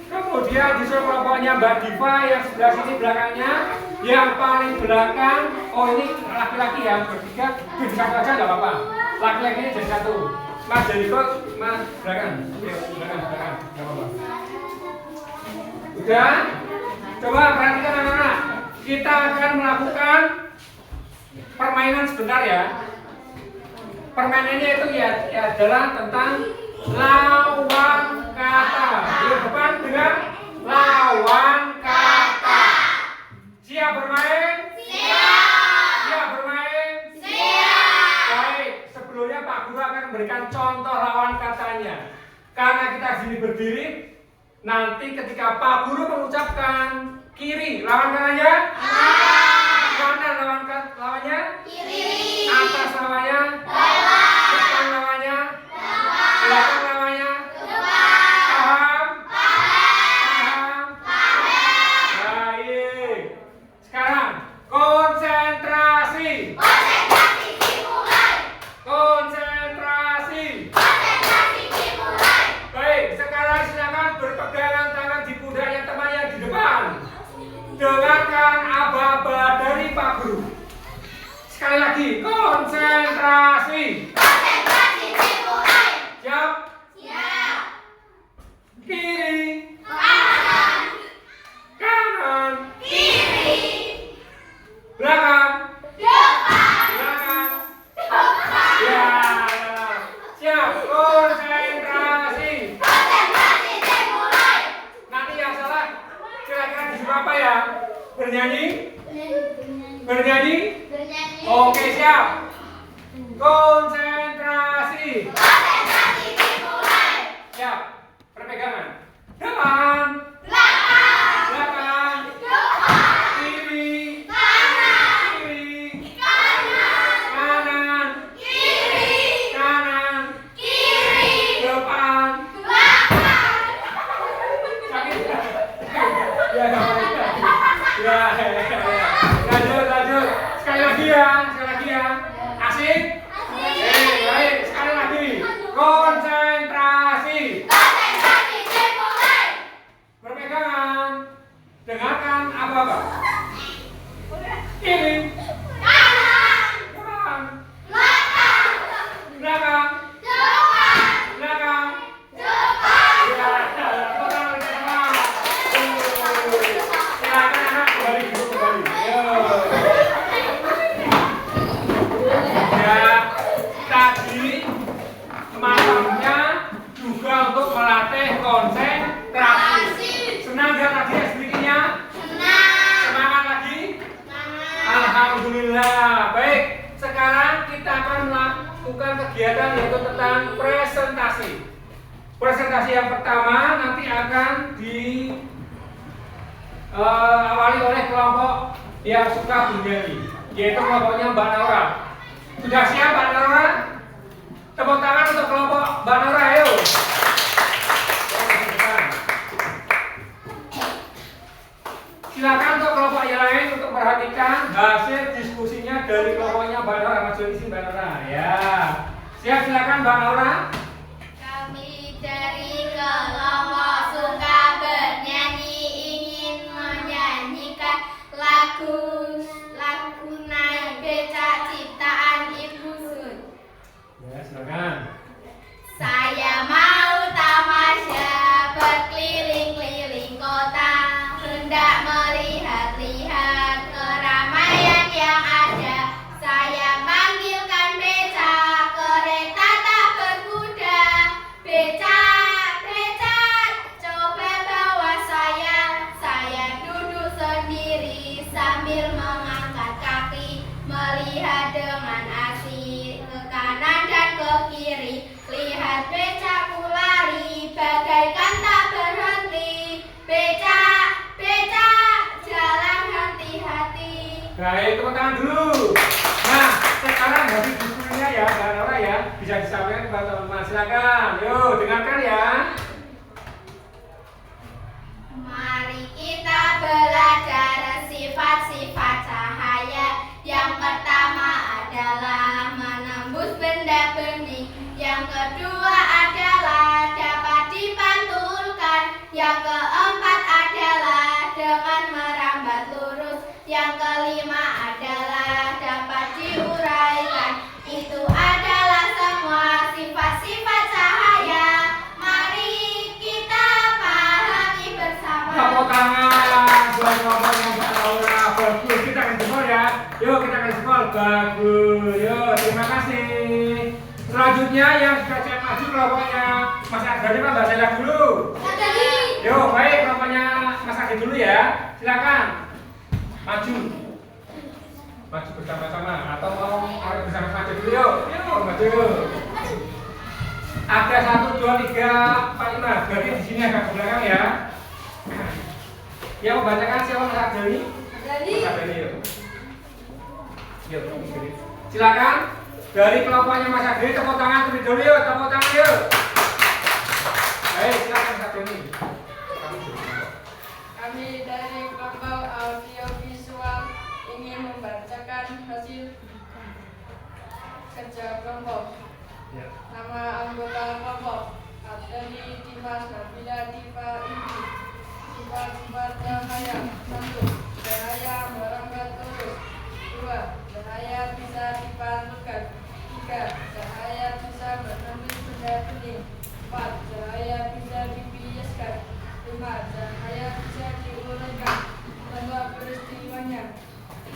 Kemudian disusul kelompoknya Mbak Diva yang sebelah sini belakangnya. Yang paling belakang, oh ini laki-laki ya, bertiga, jadi satu aja nggak apa-apa. Laki-laki ini jadi satu. Mas Jeriko, Mas belakang. Yuk, belakang, nggak apa-apa. Udah? Coba perhatikan anak-anak. Kita akan melakukan permainan sebentar ya. Permainannya itu ya adalah tentang lawan kata. Di depan dengan lawan kata. Siap bermain? Siap bermain? Baik, sebelumnya Pak Guru akan memberikan contoh lawan katanya. Karena kita di sini berdiri, nanti ketika Pak Guru mengucapkan kiri, lawan katanya? Kanan lawannya? Kiri. Atas lawannya? Depan lawannya? Belakang lawannya? Paham? Bernyanyi? Bernyanyi. Bernyanyi? Bernyanyi. Oke, siap. Konsentrasi. Konsentrasi dimulai. Siap. Perpegangan. Depan. Belakang. Belakang. Depan. Kiri. Kanan. Kiri. Kanan. Kanan. Kiri. Kanan. Kiri. Depan. Belakang. Sakit. Ya, ya, ya. Lanjut. Sekali lagi ya. Asik? Baik. Sekali lagi. Konsentrasi. Konsentrasi dimulai. Perpegangan. Dengarkan apa-apa. Kiri. Kanan. Depan. Belakang. Belakang. Depan. Belakang. Depan. Ya, total sama. Silakan anak kembali duduk kembali. Yo. Ya, tadi malamnya juga untuk melatih konsentrasi. Senang nggak tadi SBK-nya? Senang. Semangat lagi? Semangat. Alhamdulillah. Baik, sekarang kita akan melakukan kegiatan yaitu tentang presentasi. Presentasi yang pertama nanti akan diawali oleh kelompok yang suka bernyanyi, yaitu kelompoknya Mbak Naura. Sudah siap Mbak Naura? Tepuk tangan untuk kelompok Mbak Naura, ayo. Silakan untuk kelompok yang lain untuk perhatikan hasil diskusinya dari kelompoknya Mbak Naura. Maju di sini Mbak Naura. Ya. Siap, silakan Mbak Naura. Kami dari kelompok suka bernyanyi ingin menyanyikan lagu naik becak ciptaan Ibu Sun. Ya, silakan. Saya mau tamasya berkeliling-keliling kota, hendak melihat-lihat keramaian yang ada. Saya manggilkan becak, kereta tak berkuda. Becak, coba bawa saya. Saya duduk sendiri sambil mengangkat kaki, melihat dengan asik ke kanan dan ke kiri. Lihat becakku lari bagaikan tak berhenti. Becak, jalan hati-hati. Baik, tepuk tangan dulu. Nah, sekarang hasil diskusinya ya Mbak Naura ya, bisa disampaikan kepada teman-teman. Silakan. Yuk, dengarkan ya. Mari kita belajar sifat-sifat cahaya. Yang pertama adalah menembus benda bening. Yang kedua adalah dapat dipantulkan. Yang keempat adalah dengan merambat lurus. Yang kelima adalah dapat diuraikan. Itu adalah semua sifat-sifat cahaya. Mari kita pahami bersama. Tepuk tangan buat kelompoknya Mbak Naura. Bagus, kita akan jempol ya. Yuk, kita akan jempol. Bagus. Yuk, terima kasih. Selanjutnya yang sudah siap maju kelompoknya Mas Adi, Mbak Zela dulu. Yuk, baik, kelompoknya Mas Adi dulu ya. Silakan. Maju bersama-sama atau mau bersama-sama aja dulu yuk. Yuk, maju yuk. Ada 1, 2, 3, 4, 5. Berarti di sini agak ke belakang ya. Yang membacakan siapa Mas Adi? Mas Adi yuk. Yuk, silakan. Dari kelompoknya Mas Adi, tepuk tangan terlebih dahulu yuk, tepuk tangan yuk. Baik, silakan Mas Adi. Kami dari kelompok audiovisual ingin membacakan hasil kerja kelompok. Ya. Nama anggota kelompok Abdali, Dimas, Nabila, Diva, Indi. Sifat-sifat cahaya. 1. Cahaya merambat lurus. 2. Cahaya bisa dipantulkan. 3. Cahaya bisa menembus benda bening. 4. Cahaya bisa dibiaskan. 5. Cahaya bisa diuraikan. 6. Peristiwanya.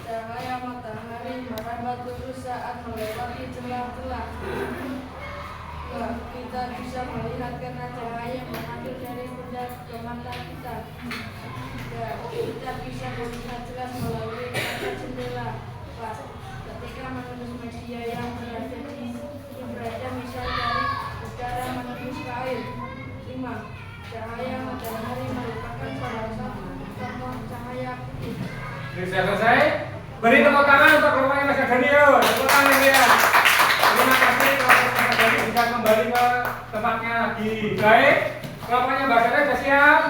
Cahaya matahari merambat lurus saat melewati celah-celah. 2. Kita bisa melihat karena cahaya mengalir dari benda ke mata kita. 3. Kita bisa melihat jelas Cahaya matahari merupakan salah satu contoh cahaya putih. Ini sudah selesai. Beri tepuk tangan untuk kelompoknya Mas Daniel. Tepuk tangan ya. Terima kasih kelompok Mas Daniel bisa kembali ke tempatnya lagi. Baik, kelompoknya Mbak Sarah sudah siap.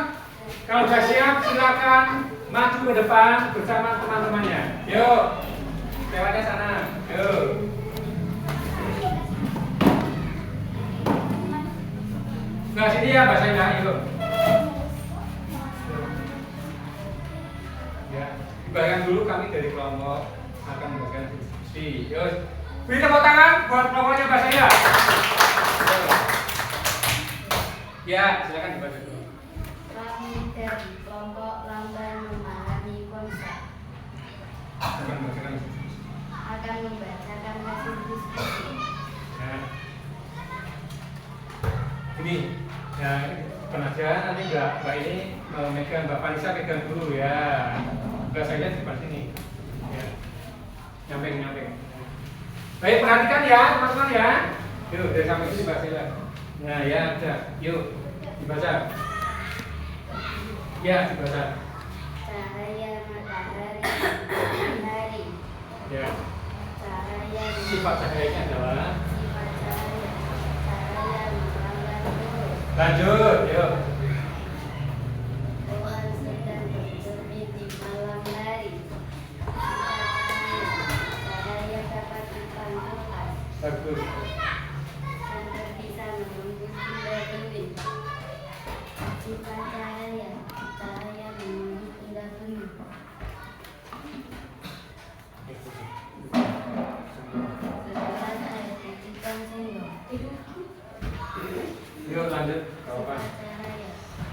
Kalau sudah siap, silakan maju ke depan bersama teman-temannya. Yuk, lewatnya sana. Yuk. Nah sini ya Mbak Sarah. Yuk. Ya, ibaratkan dulu kami dari kelompok akan memberikan diskusi. Yuk, beri tepuk tangan buat kelompoknya Mbak Sarah. Ya, silakan dibaca dulu. Kami dari kelompok lamban memahami konsep Akan membacakan akan membacakan hasil diskusi. Nah, ini, ya penasaran nanti Mbak ini memegang Mbak Vanessa pegang dulu ya. Mbak saya di depan sini. Ya, nyamping. Baik, perhatikan ya teman-teman ya. Yuk, dari sampai sini Mbak Sela. Nah ya, udah. Yuk, dibaca. Ya, dibaca. Cahaya matahari. Ya. Cahaya Sifat cahayanya adalah. sifat cahaya melambat terus. Lanjut, yuk. Tuhan sedang berterbit di malam hari. Cahaya dapat dipantulkan Bagus. dan terpisah menembus benda-benda. Sifat cahaya menembus benda-benda. Setelah saya titipkan sendok. Yuk lanjut. Gak apa-apa.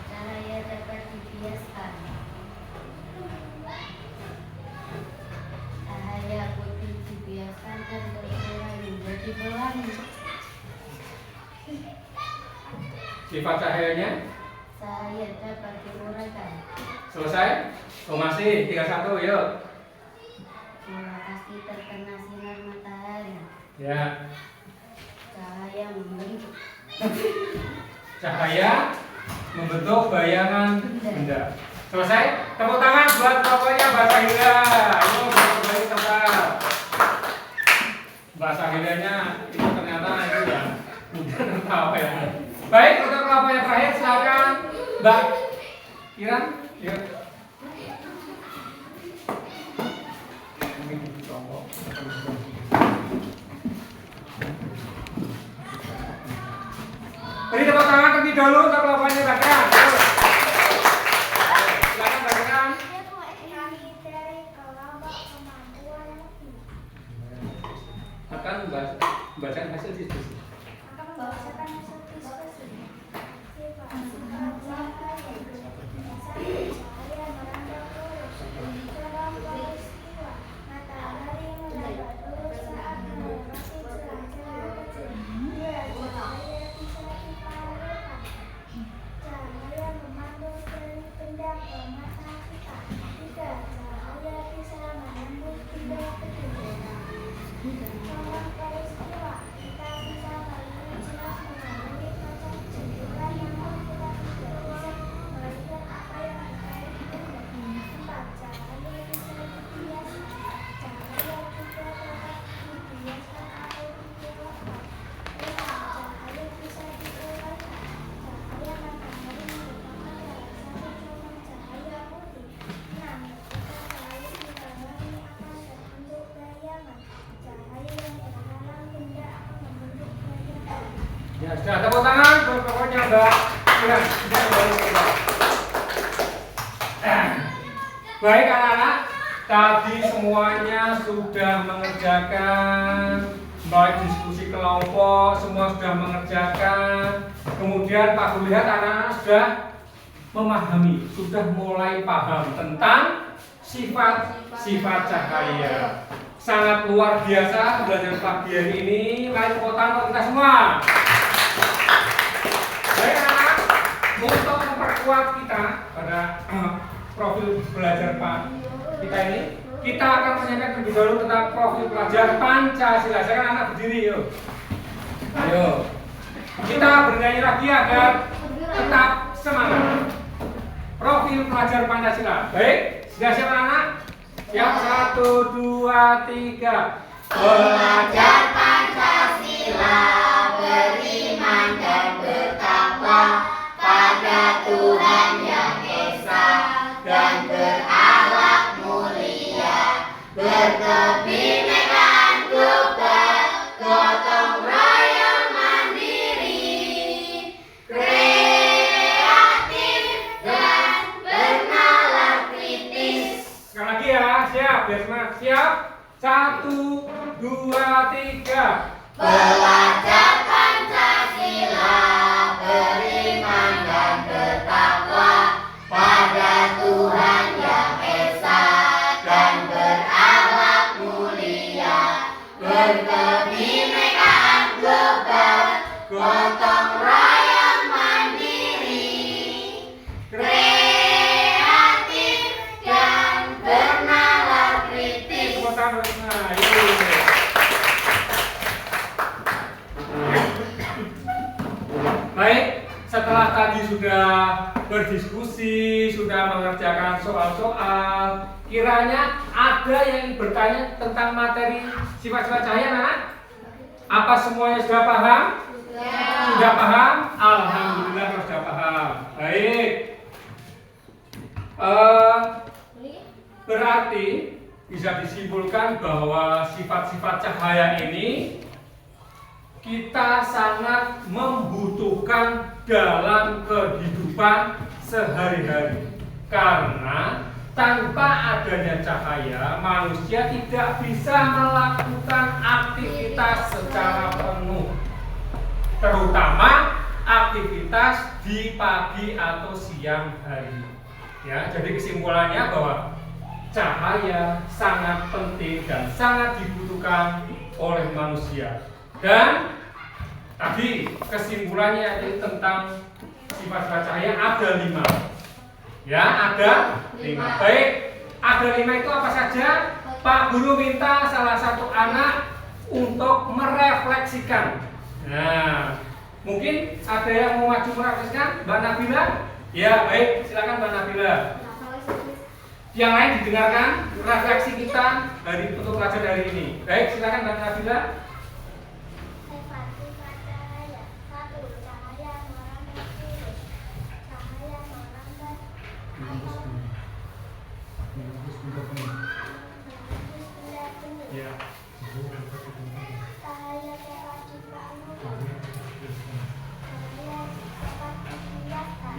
Cahaya dapat dibiaskan. Cahaya putih dibiaskan dan berubah menjadi pelangi. Sifat cahayanya Cahaya dapat diuraikan. selesai? Oh masih, tinggal satu, yuk. Bola pasti terkena sinar matahari. Ya. Cahaya membentuk. Cahaya membentuk bayangan benda. Selesai? Tepuk tangan buat pokoknya Mbak Sahira. Ayo kembali tempat. Mbak Sahiranya itu ternyata itu ya. Apa ya? Baik, untuk kelompok yang terakhir silakan Mbak Kiran. Yuk. Beri tepuk tangan terlebih dahulu untuk kelompoknya Mbak Kiran. Silakan Mbak Kiran. Akan membacakan hasil diskusi. Ya, sudah tepuk tangan buat pokoknya Mbak Kiran. Baik anak-anak, tadi semuanya sudah mengerjakan, baik diskusi kelompok, semua sudah mengerjakan. Kemudian Pak Guru lihat anak-anak sudah memahami, sudah mulai paham tentang sifat cahaya. Sangat luar biasa belajar pagi hari ini. Mari tepuk tangan untuk kita semua. Baik anak-anak, untuk memperkuat kita pada profil belajar kita ini, kita akan menyampaikan terlebih dahulu tentang profil pelajar Pancasila. Saya kan anak berdiri, yuk. Ayo. Kita bernyanyi lagi agar tetap semangat. Profil pelajar Pancasila. Baik, sudah siap anak? Siap, 1, 2, 3. Belajar Pancasila, beriman dan bertakwa pada Tuhan Yang Esa dan berakhlak mulia, berkebinekaan global, gotong royong mandiri, kreatif dan bernalar kritis. Sekali lagi ya, siap, biar semangat. Siap, 1, 2, 3. Belajar Pancasila, beriman dan bertakwa pada Tuhan Yang Esa dan berakhlak mulia, berkebinekaan global, gotong royong mandiri, kreatif dan bernalar kritis. Tepuk tangan. Nah, ini. Baik, setelah tadi sudah berdiskusi, sudah mengerjakan soal-soal, kiranya ada yang bertanya tentang materi sifat-sifat cahaya, anak? Apa semuanya sudah paham? Sudah paham? Alhamdulillah sudah paham. Baik. Berarti bisa disimpulkan bahwa sifat-sifat cahaya ini kita sangat membutuhkan dalam kehidupan sehari-hari. Karena tanpa adanya cahaya, manusia tidak bisa melakukan aktivitas secara penuh. Terutama aktivitas di pagi atau siang hari. Ya, jadi kesimpulannya bahwa cahaya sangat penting dan sangat dibutuhkan oleh manusia. Dan tadi kesimpulannya itu tentang sifat-sifat cahaya ada 5. Ya, ada 5. Baik, ada 5 itu apa saja? Pak Guru minta salah satu anak untuk merefleksikan. Nah, mungkin ada yang mau maju merefleksikan? Mbak Nabila? Ya, baik, silakan Mbak Nabila. Yang lain didengarkan refleksi kita dari untuk pelajaran hari ini. Baik, silakan Mbak Nabila. Ya.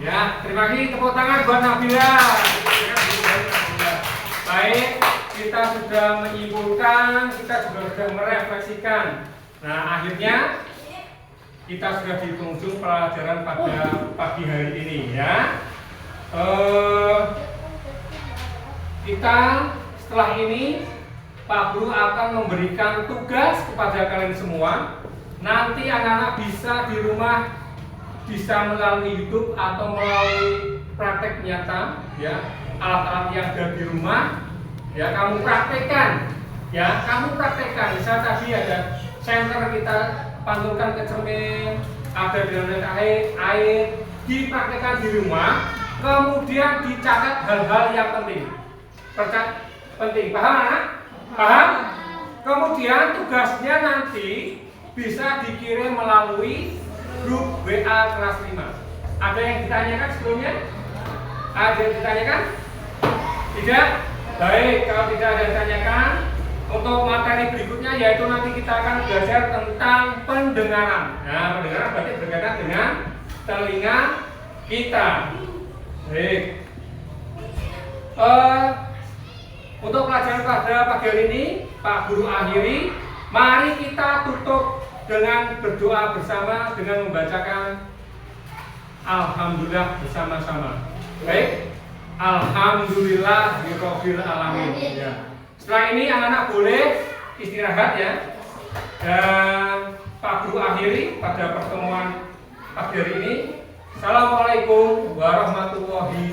Ya, terima kasih, tepuk tangan buat Nabila. Baik, kita sudah menyimpulkan, kita juga sudah merefleksikan. Nah, akhirnya kita sudah di penghujung pelajaran pada pagi hari ini, ya. Kita setelah ini Pak Guru akan memberikan tugas kepada kalian semua. Nanti anak-anak bisa di rumah bisa melalui YouTube atau melalui praktek nyata, ya, alat-alat yang ada di rumah, ya, kamu praktekkan, ya, kamu praktekkan. Misal tadi ada senter kita pantulkan ke cermin, ada dengan air, dipraktekkan di rumah, kemudian dicatat hal-hal yang penting. Penting, paham anak? Paham? Kemudian tugasnya nanti bisa dikirim melalui grup WA kelas 5. Ada yang ditanyakan sebelumnya? Ada yang ditanyakan? Tidak? Baik, kalau tidak ada yang ditanyakan, untuk materi berikutnya yaitu nanti kita akan belajar tentang pendengaran. Nah, pendengaran berarti berkaitan dengan telinga kita. Baik. Untuk pelajaran pada pagi hari ini, Pak Guru akhiri. Mari kita tutup dengan berdoa bersama dengan membacakan Alhamdulillah bersama-sama. Baik, Alhamdulillah Rabbil Alamin. Ya. Setelah ini anak-anak boleh istirahat, ya. Dan Pak Guru akhiri pada pertemuan pagi hari ini. Assalamualaikum warahmatullahi